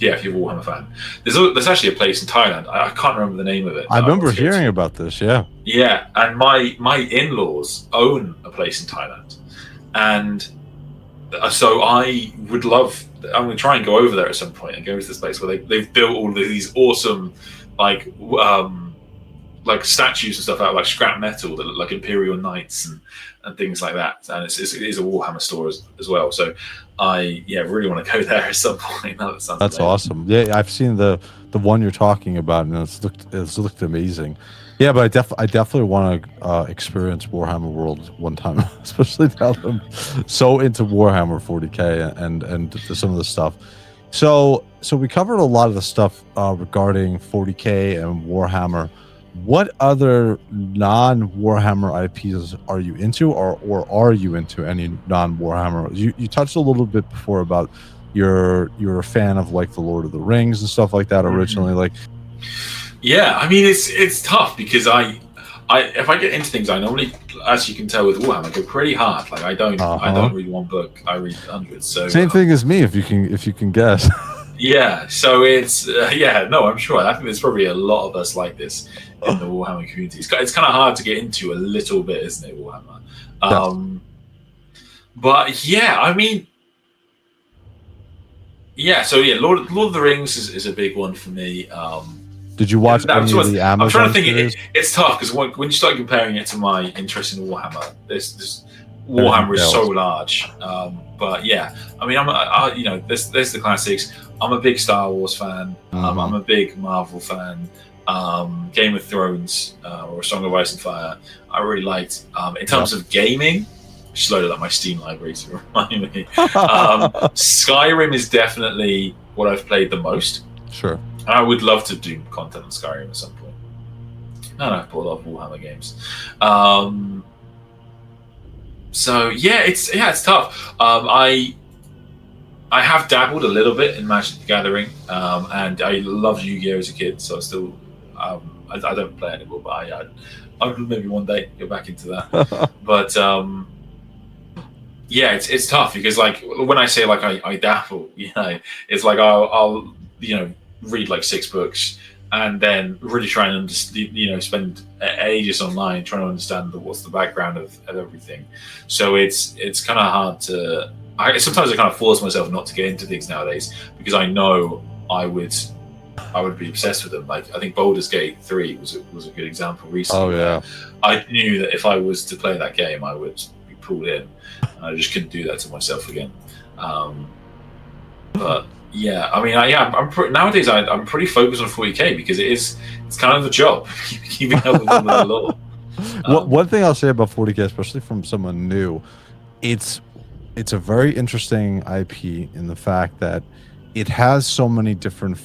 if you're a Warhammer fan, there's actually a place in Thailand. I can't remember the name of it. I remember hearing about this. Yeah, and my in-laws own a place in Thailand, and so I would love. I'm going to try and go over there at some point and go to this place where they've built all of these awesome like statues and stuff out of like scrap metal that look like Imperial Knights and things like that. And it is a Warhammer store as well. So I really want to go there at some point. That's amazing. Awesome. Yeah, I've seen the one you're talking about, and it's looked amazing. Yeah, but I definitely want to experience Warhammer World one time, especially now that I'm so into Warhammer 40K and some of the stuff. So we covered a lot of the stuff regarding 40K and Warhammer. What other non-Warhammer IPs are you into, or are you into any non-Warhammer? You touched a little bit before about you're a fan of like the Lord of the Rings and stuff like that originally. Like, I mean it's tough because I if I get into things, I normally, as you can tell with Warhammer, go pretty hard. Like I don't read one book, I read hundreds. So same thing as me, if you can guess. Yeah, so it's I'm sure. I think there's probably a lot of us like this in the Warhammer community. It's kind of hard to get into a little bit, isn't it, Warhammer? But I mean, so Lord of the Rings is a big one for me. Did you watch any of the Amazon I'm trying to think. series? It's tough because when you start comparing it to my interest in Warhammer, this Warhammer is so large. But I mean, there's the classics. I'm a big Star Wars fan. I'm a big Marvel fan. Game of Thrones or Song of Ice and Fire, I really liked. In terms of gaming, just loaded up my Steam library to remind me. Skyrim is definitely what I've played the most. Sure. I would love to do content on Skyrim at some point. And I've bought a lot of Warhammer games. So yeah, it's tough. I have dabbled a little bit in Magic the Gathering, and I loved Yu-Gi-Oh as a kid. So I still, I don't play anymore, but I'll maybe one day go back into that. But yeah, it's tough because like when I say like I dabble, you know, it's like I'll you know read like 6 books and then really try and spend ages online trying to understand what's the background of everything. So it's kind of hard to. Sometimes I kind of force myself not to get into things nowadays because I know I would be obsessed with them. Like I think Baldur's Gate 3 was a good example recently. Oh yeah. I knew that if I was to play that game, I would be pulled in. I just couldn't do that to myself again. But yeah, I mean, nowadays I'm pretty focused on 40K because it's kind of a job keeping up with all the lore. One thing I'll say about 40K, especially from someone new, it's a very interesting IP in the fact that it has so many different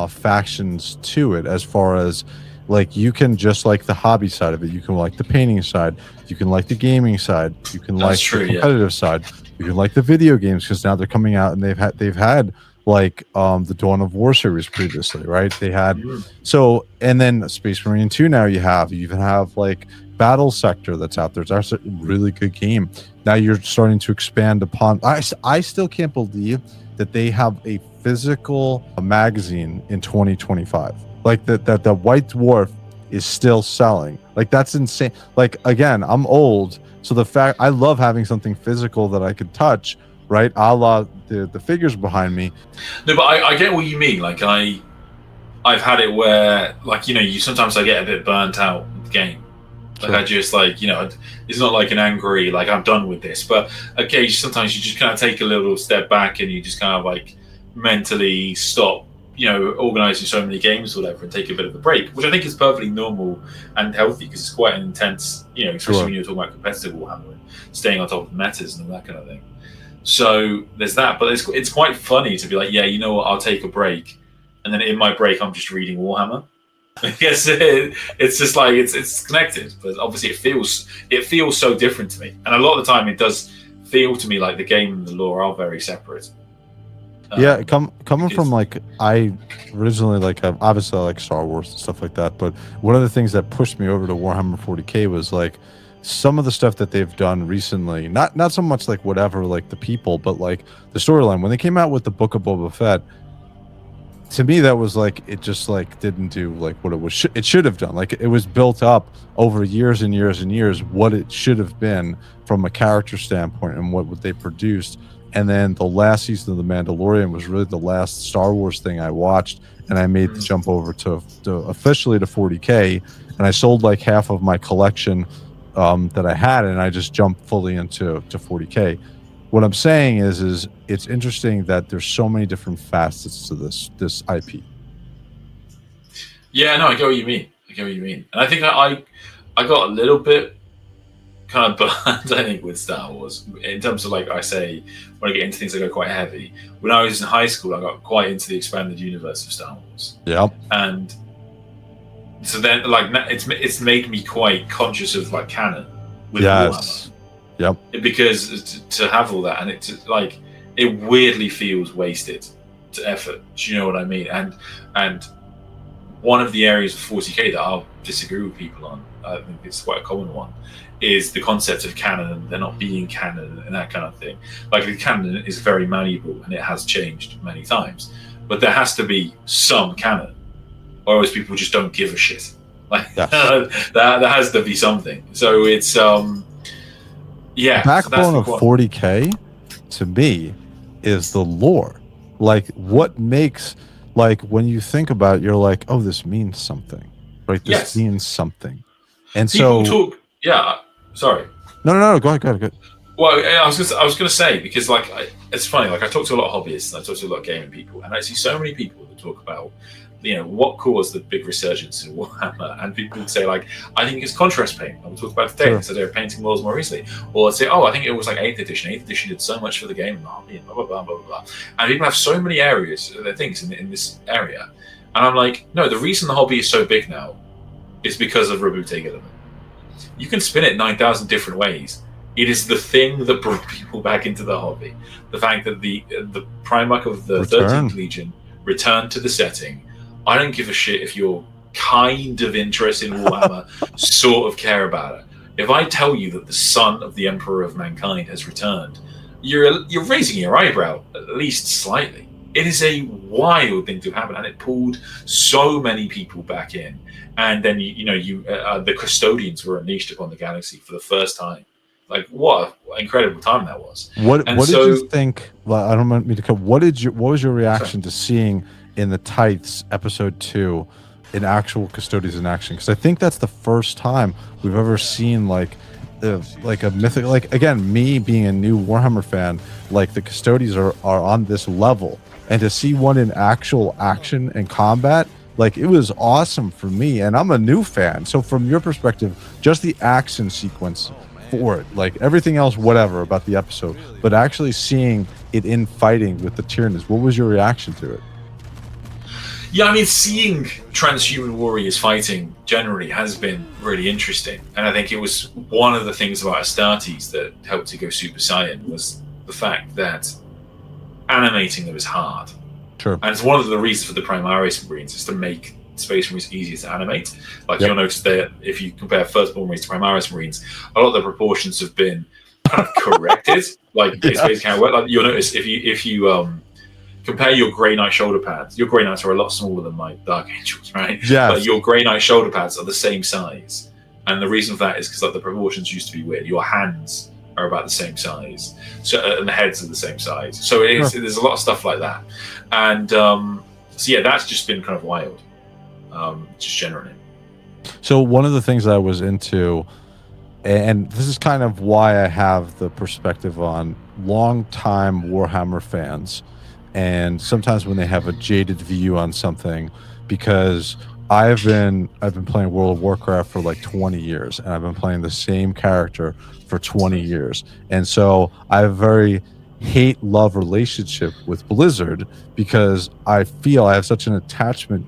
factions to it, as far as like you can just like the hobby side of it, you can like the painting side, you can like the gaming side, you can the competitive side, you can like the video games because now they're coming out and they've had like the Dawn of War series previously, right? They had so, and then Space Marine 2 now you even have like Battle Sector that's out there. It's actually a really good game. Now you're starting to expand upon. I still can't believe that they have a physical magazine in 2025. Like that the White Dwarf is still selling. Like that's insane. Like again, I'm old, so the fact I love having something physical that I could touch, right? A la the figures behind me. No, but I get what you mean. Like I've had it where like you sometimes I get a bit burnt out with the game. Like I just like it's not like an angry like I'm done with this, but okay, sometimes you just kind of take a little step back and you just kind of like mentally stop organizing so many games or whatever and take a bit of a break, which I think is perfectly normal and healthy because it's quite an intense, especially when you're talking about competitive Warhammer and staying on top of metas and that kind of thing. So there's that, but it's quite funny to be like, yeah, you know what, I'll take a break, and then in my break I'm just reading Warhammer. I guess it's just like it's connected, but obviously it feels so different to me, and a lot of the time it does feel to me like the game and the lore are very separate. Yeah, coming from like I originally like obviously I like Star Wars and stuff like that, but one of the things that pushed me over to Warhammer 40K was like some of the stuff that they've done recently. Not so much like whatever like the people, but like the storyline. When they came out with the Book of Boba Fett, to me that was like it just like didn't do like what it should have done. Like it was built up over years and years and years what it should have been from a character standpoint and what they produced. And then the last season of The Mandalorian was really the last Star Wars thing I watched, and I made the jump over to officially to 40K, and I sold like half of my collection that I had, and I just jumped fully into 40K. What I'm saying is it's interesting that there's so many different facets to this IP. Yeah, no, I get what you mean. And I think I got a little bit kind of burned, I think, with Star Wars in terms of like I say when I get into things I go quite heavy. When I was in high school I got quite into the expanded universe of Star Wars. Yeah. And so then like it's made me quite conscious of like canon with Warhammer. Yep. Because to have all that and it weirdly feels wasted to effort. Do you know what I mean? And one of the areas of 40K that I'll disagree with people on, I think it's quite a common one, is the concept of canon and there not being canon and that kind of thing. Like the canon is very malleable and it has changed many times, but there has to be some canon, or else people just don't give a shit. Like there has to be something. So it's yeah. The backbone of 40K to me is the lore. Like what makes like when you think about it, you're like, oh, this means something, right? This means something, and people so talk. Yeah. Sorry. No. Go ahead. Well, I was gonna say because like it's funny. Like I talk to a lot of hobbyists and I talk to a lot of gaming people, and I see so many people would talk about, what caused the big resurgence in Warhammer, and people would say like, I think it's contrast paint. I would talk about today, so they're painting walls more easily, or I'd say, oh, I think it was like 8th edition. 8th edition did so much for the game, and blah blah blah blah blah. And people have so many areas, things in this area, and I'm like, no, the reason the hobby is so big now is because of Rabute element. You can spin it 9,000 different ways. It is the thing that brought people back into the hobby. The fact that the Primarch of the 13th Legion returned to the setting. I don't give a shit if you're kind of interested in Warhammer, sort of care about it. If I tell you that the son of the Emperor of Mankind has returned, you're raising your eyebrow, at least slightly. It is a wild thing to happen, and it pulled so many people back in. And then the Custodians were unleashed upon the galaxy for the first time. Like, what an incredible time that was. What did you think? Well, I don't want me to cut. What was your reaction to seeing in the Tithes episode 2 an actual Custodians in action? Because I think that's the first time we've ever seen like a mythic. Like, again, me being a new Warhammer fan, like the Custodians are on this level, and to see one in actual action and combat, like, it was awesome for me, and I'm a new fan. So from your perspective, just the action sequence for it, like everything else, whatever about the episode, but actually seeing it in fighting with the Tyranids, what was your reaction to it? Yeah, I mean, seeing transhuman warriors fighting generally has been really interesting, and I think it was one of the things about Astartes that helped to go Super Saiyan was the fact that animating them is hard. Sure. And it's one of the reasons for the Primaris Marines is to make Space Marines easier to animate. Like, you'll notice that if you compare Firstborn Marines to Primaris Marines, a lot of the proportions have been kind of corrected. Like, it's basically how it works. Like, you'll notice if you compare your Grey Knight shoulder pads, your Grey Knights are a lot smaller than my Dark Angels, right? Yeah. But your Grey Knight shoulder pads are the same size. And the reason for that is because like the proportions used to be weird. Your hands are about the same size, and the heads are the same size. So there's a lot of stuff like that. And so yeah, that's just been kind of wild, just generally. So one of the things that I was into, and this is kind of why I have the perspective on long-time Warhammer fans, and sometimes when they have a jaded view on something, because I've been playing World of Warcraft for like 20 years, and I've been playing the same character for 20 years, and so I have a very hate-love relationship with Blizzard, because I feel I have such an attachment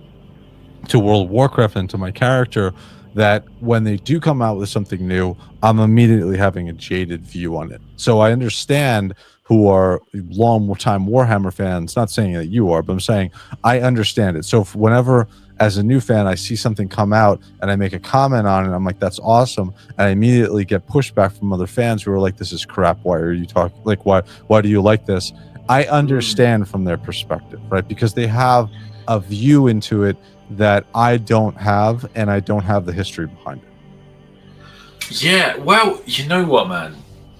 to World of Warcraft and to my character that when they do come out with something new, I'm immediately having a jaded view on it. So I understand who are long-time Warhammer fans, not saying that you are, but I'm saying I understand it. So whenever, as a new fan, I see something come out and I make a comment on it, I'm like, that's awesome. And I immediately get pushback from other fans who are like, this is crap. Why are you talking? Like, why do you like this? I understand from their perspective, right? Because they have a view into it that I don't have, and I don't have the history behind it. Yeah, well, you know what, man?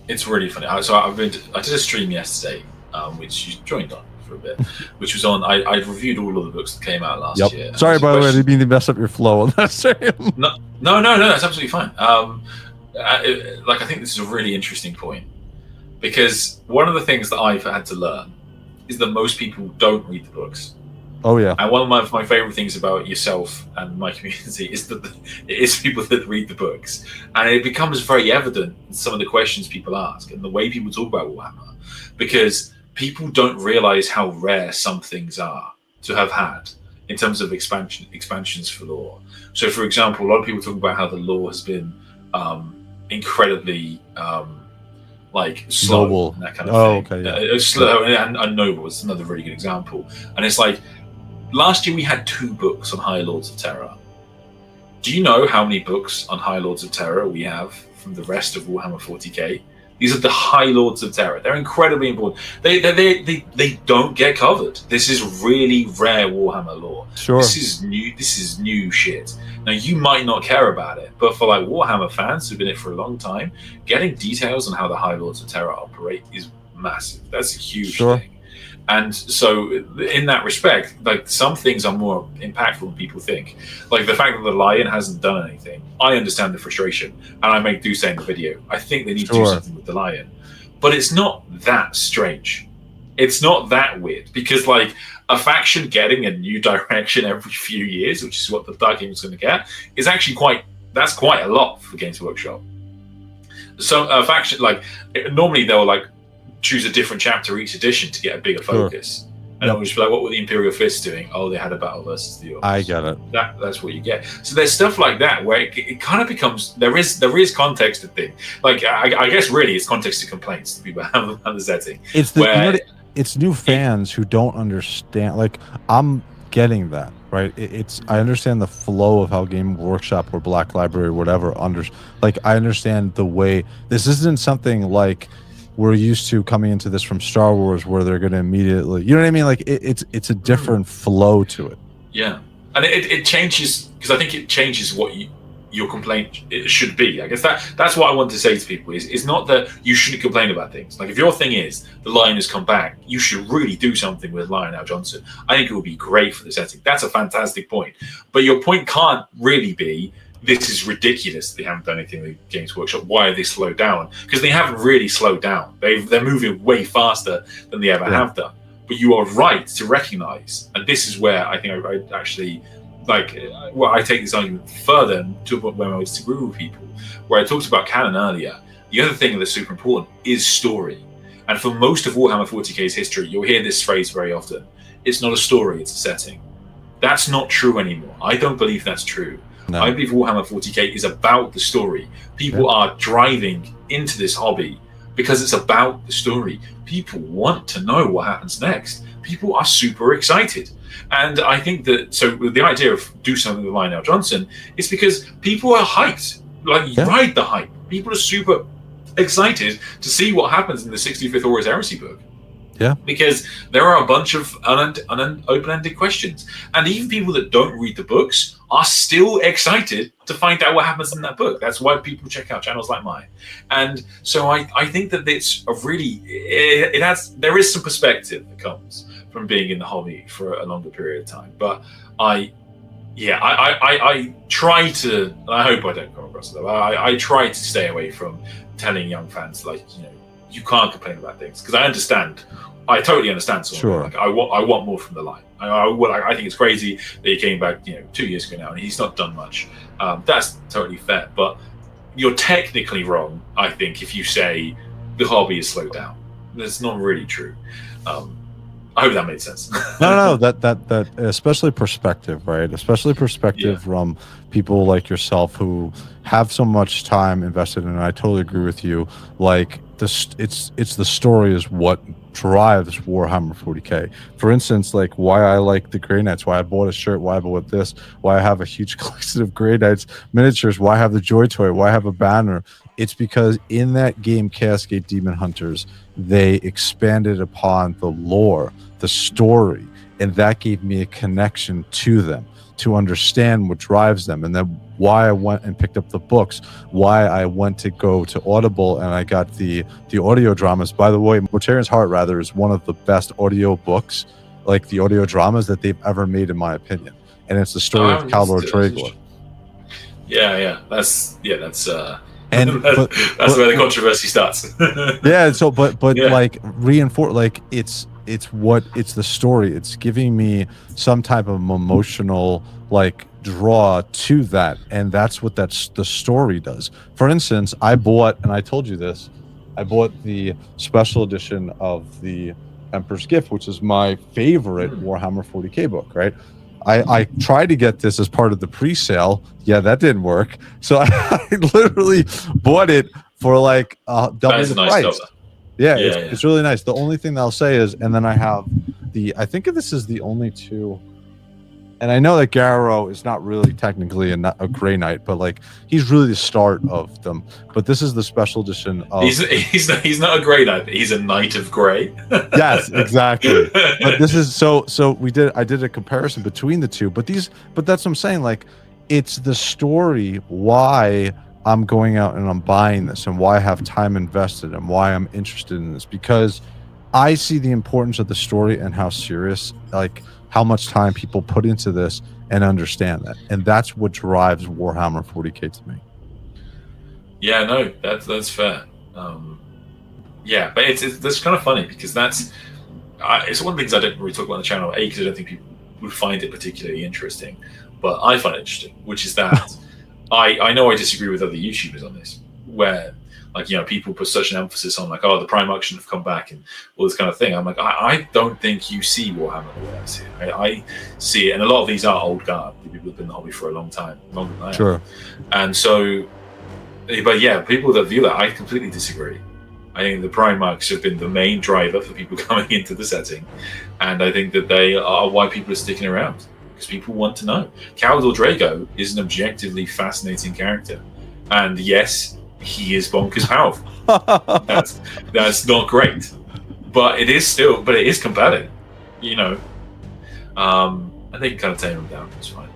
It's really funny. So I did a stream yesterday, which you joined on for a bit, which was on. I reviewed all of the books that came out last year. Sorry, by the way, I didn't mean to mess up your flow on that stream. No, that's absolutely fine. I think this is a really interesting point, because one of the things that I've had to learn is that most people don't read the books. Oh yeah. And one of my favorite things about yourself and my community is that it is people that read the books, and it becomes very evident in some of the questions people ask and the way people talk about Warhammer, because people don't realize how rare some things are to have had in terms of expansions for lore. So, for example, a lot of people talk about how the lore has been incredibly like slow, noble, and that kind of thing. Okay, yeah. Slow and noble is another really good example. And it's like, last year we had 2 books on High Lords of Terra. Do you know how many books on High Lords of Terra we have from the rest of Warhammer 40K? These are the High Lords of Terra. They're incredibly important. They don't get covered. This is really rare Warhammer lore. Sure. This is new shit. Now, you might not care about it, but for like Warhammer fans who've been in it for a long time, getting details on how the High Lords of Terra operate is massive. That's a huge thing. And so in that respect, like, some things are more impactful than people think. Like the fact that the Lion hasn't done anything, I understand the frustration, and I do say in the video, I think they need to do something with the Lion. But it's not that strange. It's not that weird, because like a faction getting a new direction every few years, which is what the Dark Game is going to get, is actually that's quite a lot for Games Workshop. So a faction, like, normally they'll like choose a different chapter each edition to get a bigger focus. And I'll just be like, what were the Imperial Fists doing? Oh, they had a battle versus the Orcs. I get it. That's what you get. So there's stuff like that where it kind of becomes, there is context to things. Like, I guess really it's context to complaints that people have on the setting. It's new fans who don't understand. Like, I'm getting that, right? I understand the flow of how Game Workshop or Black Library or whatever like, I understand the way this isn't something like we're used to coming into this from Star Wars, where they're going to immediately, you know what I mean? Like, it's a different flow to it. Yeah, and it changes, because I think it changes what your complaint it should be. I guess that's what I want to say to people is not that you shouldn't complain about things. Like, if your thing is the Lion has come back, you should really do something with Lionel Johnson. I think it would be great for the setting. That's a fantastic point. But your point can't really be, this is ridiculous, they haven't done anything with Games Workshop, why are they slowed down? Because they haven't really slowed down. They're moving way faster than they ever have done. But you are right to recognize, and this is where I think I actually, like, well, I take this argument further to when I disagree with people, where I talked about canon earlier. The other thing that's super important is story. And for most of Warhammer 40K's history, you'll hear this phrase very often. It's not a story, it's a setting. That's not true anymore. I don't believe that's true. No. I believe Warhammer 40K is about the story. People are driving into this hobby because it's about the story. People want to know what happens next. People are super excited. And I think that, so the idea of do something with Lionel Johnson is because people are hyped. Like, ride the hype. People are super excited to see what happens in the 65th Horus Heresy book. Yeah. Because there are a bunch of open-ended questions. And even people that don't read the books are still excited to find out what happens in that book. That's why people check out channels like mine. And so I think that it's a really, there is some perspective that comes from being in the hobby for a longer period of time. But I try to, and I hope I don't come across it, I try to stay away from telling young fans, like, you know, you can't complain about things, because I totally understand someone. Sure. Like, I want more from the line. I think it's crazy that he came back, 2 years ago now, and he's not done much. That's totally fair, but you're technically wrong, I think, if you say the hobby is slowed down. That's not really true. I hope that made sense. No, that especially perspective, right? Especially perspective from people like yourself who have so much time invested in it. I totally agree with you. Like, it's the story is what drives Warhammer 40K. For instance, like, why I like the Grey Knights, why I bought a shirt, why I bought this, why I have a huge collection of Grey Knights miniatures, why I have the JOYTOY, why I have a banner. It's because in that game, Cascade Demon Hunters, they expanded upon the lore, the story, and that gave me a connection to them, to understand what drives them, and then why I went and picked up the books, why I went to go to Audible and I got the audio dramas. By the way, Mortarian's Heart, rather, is one of the best audio books, like the audio dramas that they've ever made, in my opinion. And it's the story of Caldor Dragor. That's and that's where the controversy starts. Like, reinforce, like, it's the story. It's giving me some type of emotional, like, draw to that, and that's what the story does. For instance, I bought, and I told you this, I bought the special edition of the Emperor's Gift, which is my favorite Warhammer 40K book, right? I tried to get this as part of the pre-sale. Yeah, that didn't work. So I literally bought it for like double the price. It's really nice. The only thing that I'll say is, and then I have I think this is the only two, and I know that Garrow is not really technically a Grey Knight, but like, he's really the start of them. But this is the special edition of. He's not a Grey Knight, but he's a Knight of Grey. Yes, exactly. But this is so I did a comparison between the two, but that's what I'm saying. Like, it's the story why I'm going out and I'm buying this, and why I have time invested, and why I'm interested in this, because I see the importance of the story and how serious, like, how much time people put into this, and understand that. And that's what drives Warhammer 40K to me. Yeah, no, that's fair. But it's kind of funny, because that's it's one of the things I don't really talk about on the channel. A, because I don't think people would find it particularly interesting, but I find it interesting, which is that I know I disagree with other YouTubers on this, where like, you know, people put such an emphasis on like, oh, the Primarchs shouldn't have come back and all this kind of thing. I'm like, I don't think you see Warhammer the way I see it. I see it, and a lot of these are old guard. People have been in the hobby for a long time, longer than I have. Sure. And so, but yeah, people that view that, I completely disagree. I think the Primarchs have been the main driver for people coming into the setting, and I think that they are why people are sticking around, because people want to know. Caldor Drago is an objectively fascinating character, and yes, he is bonkers powerful. that's not great, but it is compelling. You know, I think you can kind of tame him down. It's fine.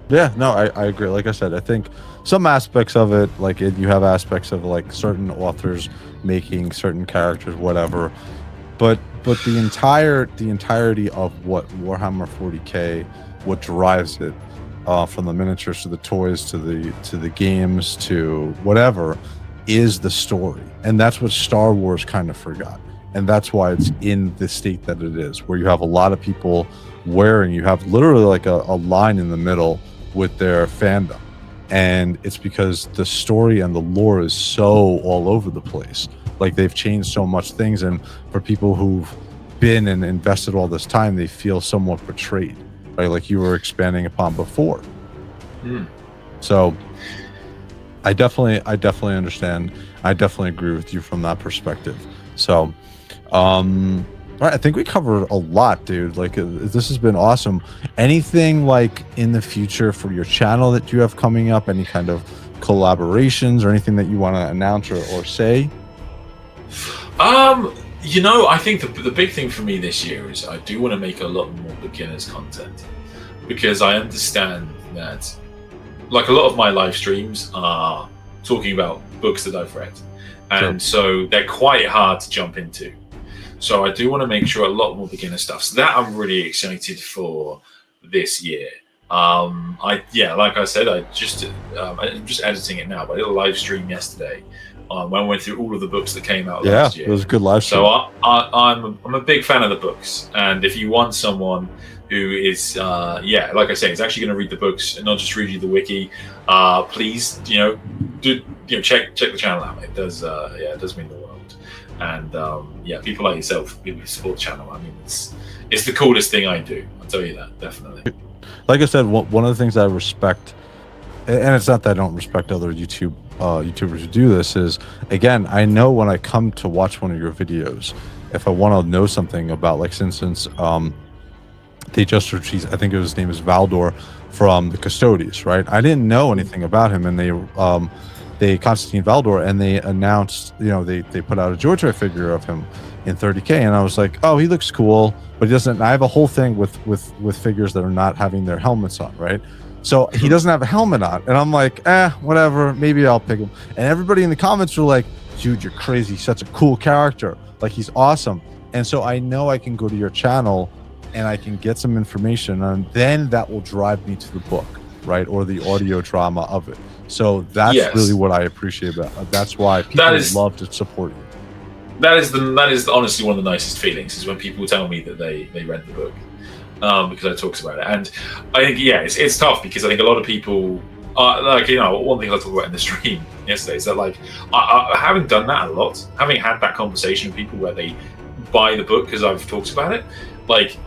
Yeah, no, I agree. Like I said, I think some aspects of it, like you have aspects of like certain authors making certain characters, whatever. But the entirety of what Warhammer 40K, what drives it, from the miniatures to the toys to the games to whatever, is the story. And that's what Star Wars kind of forgot. And that's why it's in the state that it is, where you have a lot of people wearing, you have literally like a line in the middle with their fandom. And it's because the story and the lore is so all over the place. Like, they've changed so much things, and for people who've been and invested all this time, they feel somewhat betrayed, right? Like you were expanding upon before. So I definitely understand. I definitely agree with you from that perspective. So all right, I think we covered a lot, dude. Like, this has been awesome. Anything like in the future for your channel that you have coming up? Any kind of collaborations or anything that you want to announce or say? You know, I think the big thing for me this year is I do want to make a lot more beginners content, because I understand that, like, a lot of my live streams are talking about books that I've read, and so they're quite hard to jump into. So I do want to make sure a lot more beginner stuff. So that I'm really excited for this year. Like I said, I'm just editing it now, but I did a live stream yesterday when I went through all of the books that came out last year. It was a good live stream. So I'm a big fan of the books, and if you want someone who is like I say, is actually going to read the books and not just read you the wiki, please, check the channel out. It does mean the world. And people like yourself, people who support the channel, I mean, it's the coolest thing I do. I'll tell you that, definitely. Like I said, one of the things I respect, and it's not that I don't respect other YouTubers who do this, is, again, I know when I come to watch one of your videos, if I want to know something about, like, for instance, they just released, I think his name is Valdor from the Custodes, right? I didn't know anything about him, and they Constantine Valdor, and they announced, they put out a JOYTOY figure of him in 30K, and I was like, oh, he looks cool, but he doesn't. I have a whole thing with figures that are not having their helmets on, right? So he doesn't have a helmet on, and I'm like, whatever, maybe I'll pick him. And everybody in the comments were like, dude, you're crazy, such a cool character, like, he's awesome. And so I know I can go to your channel and I can get some information, and then that will drive me to the book, right, or the audio drama of it. So that's really what I appreciate about it. That's why people love to support you. That is honestly one of the nicest feelings, is when people tell me that they read the book, because I talked about it. And I think it's tough, because I think a lot of people one thing I talked about in the stream yesterday is that, like, I haven't done that a lot, having had that conversation with people where they buy the book because I've talked about it. Like,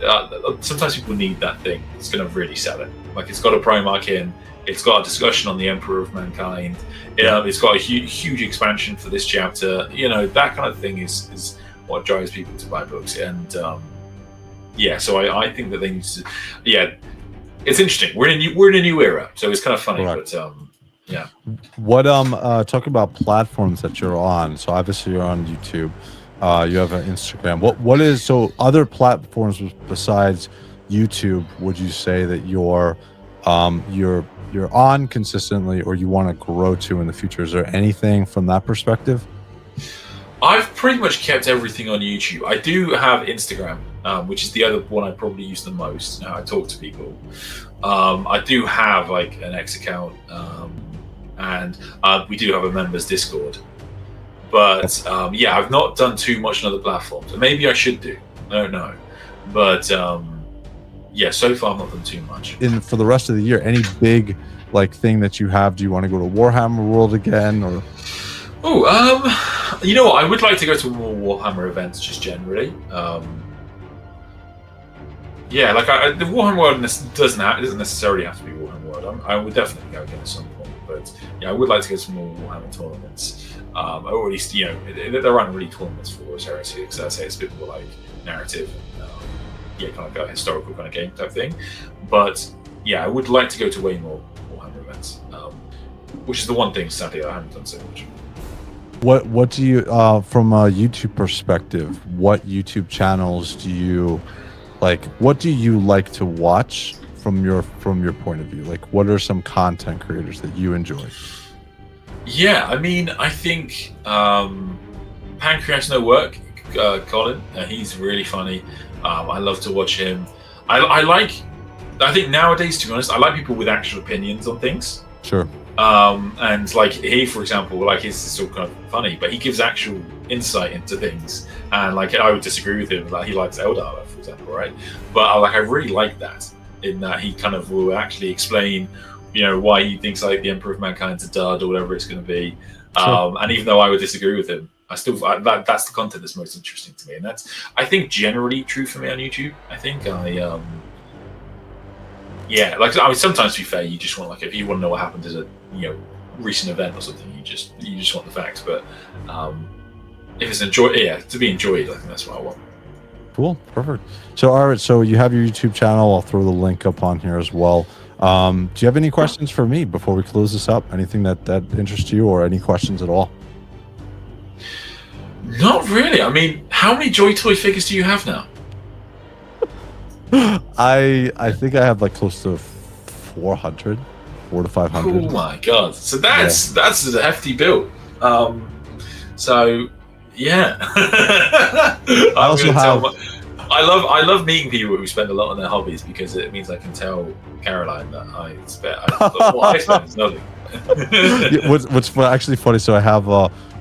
sometimes people need that thing that's going to really sell it. Like, it's got a Primarch in, it's got a discussion on the Emperor of Mankind, it's got a huge expansion for this chapter. That kind of thing is what drives people to buy books. And so I think that they need to. It's interesting. We're in a new era, so it's kind of funny. Correct. But What talk about platforms that you're on? So obviously you're on YouTube. You have an Instagram. What is, so other platforms besides YouTube would you say that you're on consistently, or you want to grow to in the future? Is there anything from that perspective? I've pretty much kept everything on YouTube. I do have Instagram, which is the other one I probably use the most. Now I talk to people. I do have, like, an X account, and we do have a members Discord. But I've not done too much on other platforms. Maybe I should do. I don't know, but yeah, so far I've not done too much. For the rest of the year, any big like thing that you have? Do you want to go to Warhammer World again, or? Oh, you know what? I would like to go to more Warhammer events, just generally. Yeah, like the Warhammer World doesn't necessarily have to be Warhammer World. I would definitely go again at some point, but yeah, I would like to go to more Warhammer tournaments. Or at least, you know, there aren't really tournaments for Horus Heresy, because I'd say it's a bit more like narrative, yeah, kind of like a historical kind of game type thing. But yeah, I would like to go to way more Warhammer events, which is the one thing sadly I haven't done so much. What do you from a YouTube perspective? What YouTube channels do you like? What do you like to watch from your point of view? Like, what are some content creators that you enjoy? Yeah, I mean, I think Pancreas No Work, Colin, he's really funny. I love to watch him. I think nowadays, to be honest, I like people with actual opinions on things. Sure. And like he, for example, like he's still kind of funny, but he gives actual insight into things. And like I would disagree with him, like he likes Eldar, for example, right? But I really like that, in that he kind of will actually explain, you know, why he thinks like the Emperor of Mankind's a dud or whatever it's going to be. Sure. And even though I would disagree with him, that's the content that's most interesting to me, and that's, I think, generally true for me on YouTube. I think yeah, like, I mean, sometimes, to be fair, you just want, like, if you want to know what happened at a, you know, recent event or something, you just want the facts. But if it's to be enjoyed, I think that's what I want. Cool, perfect. So, all right, so you have your YouTube channel. I'll throw the link up on here as well. Do you have any questions for me before we close this up? Anything that interests you, or any questions at all? Not really. I mean, how many JOYTOY figures do you have now? I think I have like close to 400 to 500. Oh my god! So that's a hefty build. So yeah. I also have. I love meeting people who spend a lot on their hobbies, because it means I can tell Caroline that what I spend is nothing. What's actually funny, so I have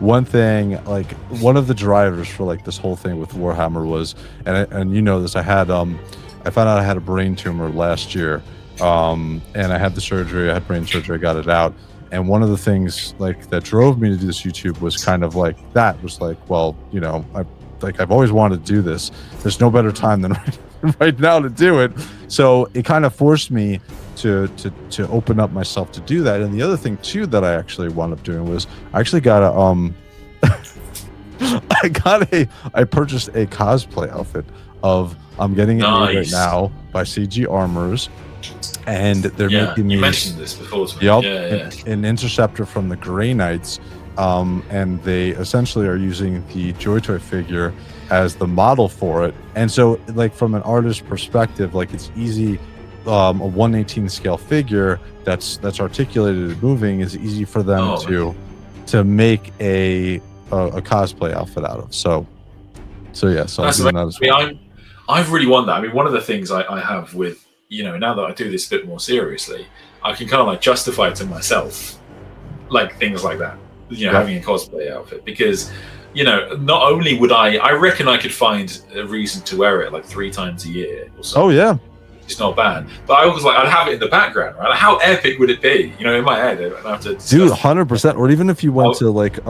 one thing, like one of the drivers for like this whole thing with Warhammer was, and you know this, I found out I had a brain tumor last year, and I had the surgery. I had brain surgery, I got it out, and one of the things like that drove me to do this YouTube was kind of like that, was like, well, you know, I've always wanted to do this. There's no better time than right now to do it. So it kind of forced me to open up myself to do that. And the other thing too that I actually wound up doing was I actually got a I purchased a cosplay outfit of, I'm getting it made right now by CG Armors, and they're making me. You mentioned this before to me. Yep, an interceptor from the Grey Knights, and they essentially are using the JOYTOY figure as the model for it. And so, like, from an artist perspective, like, it's easy. A 1/18 scale figure that's articulated and moving is easy for them to make a cosplay outfit out of. So yeah. So I'm doing that as well. I've really won that. I mean, one of the things I have with, you know, now that I do this a bit more seriously, I can kind of like justify to myself, like, things like that, you know, having a cosplay outfit, because, you know, not only would I reckon I could find a reason to wear it like 3 times a year or something. Oh yeah. It's not bad, but I was like, I'd have it in the background, right? Like, how epic would it be? You know, in my head, I'd have to. Dude, 100%. Or even if you went to like a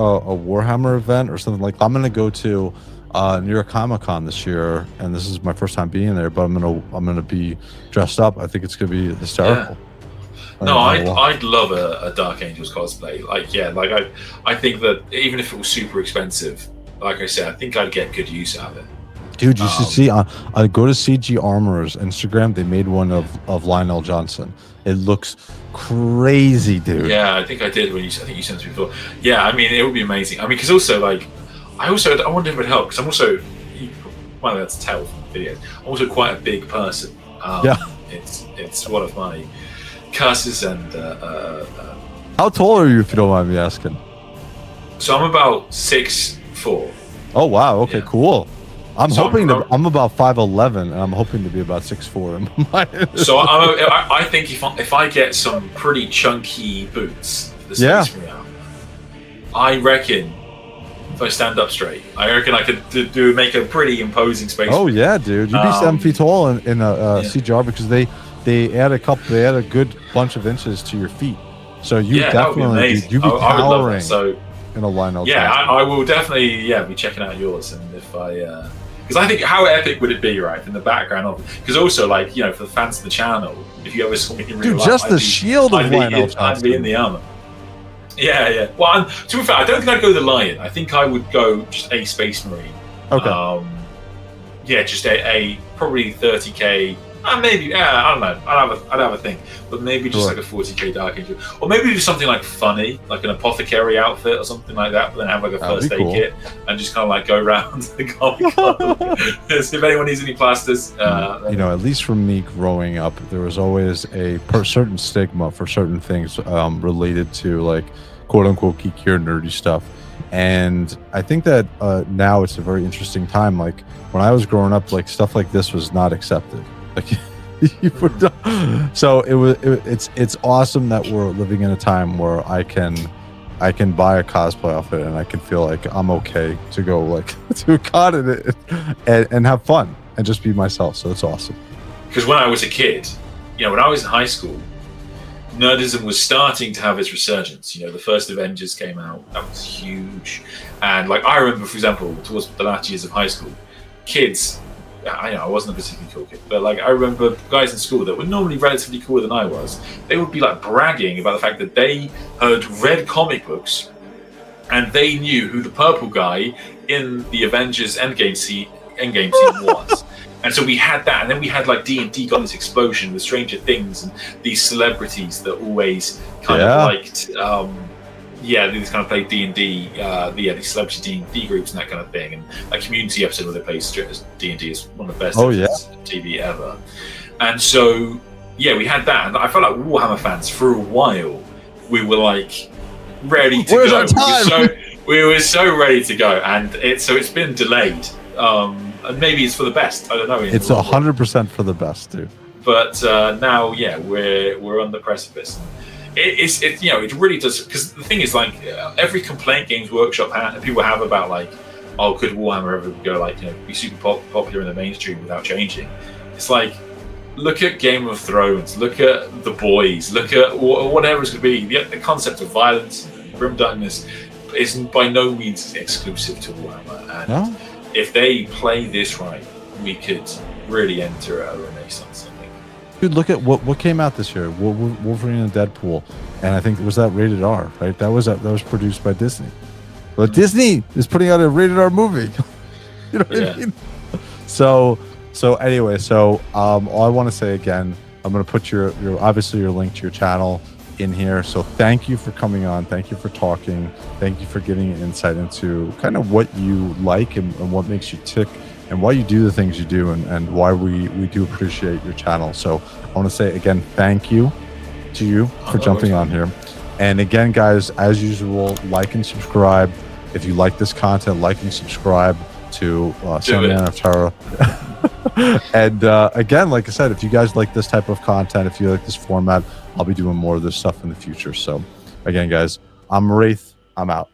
Warhammer event or something, like, I'm gonna go to New York Comic Con this year, and this is my first time being there, but I'm gonna be dressed up. I think it's gonna be hysterical. Yeah. No, I'd love a Dark Angels cosplay. Like, yeah, like I think that even if it was super expensive, like I said, I think I'd get good use out of it. Dude, you should see. I go to CG Armor's Instagram. They made one of Lionel Johnson. It looks crazy, dude. Yeah, I think I did I think you sent it to me before. Yeah, I mean, it would be amazing. I mean, because also, like, I wonder if it would help, because I'm also, you might be able to tell from the videos, I'm also quite a big person. Yeah. It's one of my curses, and how tall are you, if you don't mind me asking? So I'm about 6'4". Oh wow, okay, cool. I'm about 5'11", and I'm hoping to be about 6'4". So I think if I get some pretty chunky boots, for the space me out, I reckon if I stand up straight. I reckon I could make a pretty imposing space. Oh yeah, dude, you'd be 7 feet tall in a CGR because they add a good bunch of inches to your feet, so you definitely you'd be towering. So in a Lionel. Yeah, I will definitely be checking out yours, and if I because I think how epic would it be, right, in the background of, because also, like, you know, for the fans of the channel, if you ever saw me in real life, just the shield of Lionel, I'd be in the armor. Yeah. Well, to be fair, I don't think I'd go the Lion. I think I would go just a Space Marine. Okay. Just a probably 30k. Maybe, I don't know. I'd have a think, but maybe just like a 40k Dark Angel, or maybe do something like funny, like an apothecary outfit or something like that. But then have like a first aid kit and just kind of like go around the Comic Con. If anyone needs any plasters, you know, at least from me growing up, there was always a certain stigma for certain things related to, like, quote unquote geeky or nerdy stuff. And I think that now it's a very interesting time. Like when I was growing up, like stuff like this was not accepted. Like, so it's awesome that we're living in a time where I can buy a cosplay outfit and I can feel like I'm okay to go like to a con and have fun and just be myself. So it's awesome. Because when I was a kid, you know, when I was in high school, nerdism was starting to have its resurgence. You know, the first Avengers came out, that was huge. And like I remember, for example, towards the last years of high school, kids, I wasn't a particularly cool kid, but like I remember guys in school that were normally relatively cooler than I was. They would be like bragging about the fact that they had read comic books and they knew who the purple guy in the Avengers Endgame scene was. And so we had that, and then we had like D&D got this explosion with Stranger Things and these celebrities that always kind of liked these kind of played D&D, these celebrity D&D groups and that kind of thing, and a community episode where they play D&D is one of the best episodes of TV ever. And so, we had that, and I felt like Warhammer fans for a while, we were like ready to Where's go. Our time? We were so ready to go, and it's been delayed. And maybe it's for the best. I don't know. It's 100% for the best, dude. But now, we're on the precipice. It really does, because the thing is, like, every complaint Games Workshop people have about, like, oh, could Warhammer ever go, like, you know, be super popular in the mainstream without changing? It's like, look at Game of Thrones, look at The Boys, look at whatever it's going to be. The concept of violence and grimdarkness is by no means exclusive to Warhammer. And if they play this right, we could really enter a renaissance. Dude, look at what came out this year. Wolverine and Deadpool, and I think it was that rated R, right? That was produced by Disney. But Disney is putting out a rated R movie. You know what I mean? So anyway, all I want to say again, I'm going to put your obviously your link to your channel in here. So thank you for coming on. Thank you for talking. Thank you for giving an insight into kind of what you like and what makes you tick, and why you do the things you do, and why we do appreciate your channel. So I want to say again, thank you to you for jumping on here. And again, guys, as usual, like and subscribe. If you like this content, like and subscribe to Sandman of Terra. And again, like I said, if you guys like this type of content, if you like this format, I'll be doing more of this stuff in the future. So again, guys, I'm Wraith. I'm out.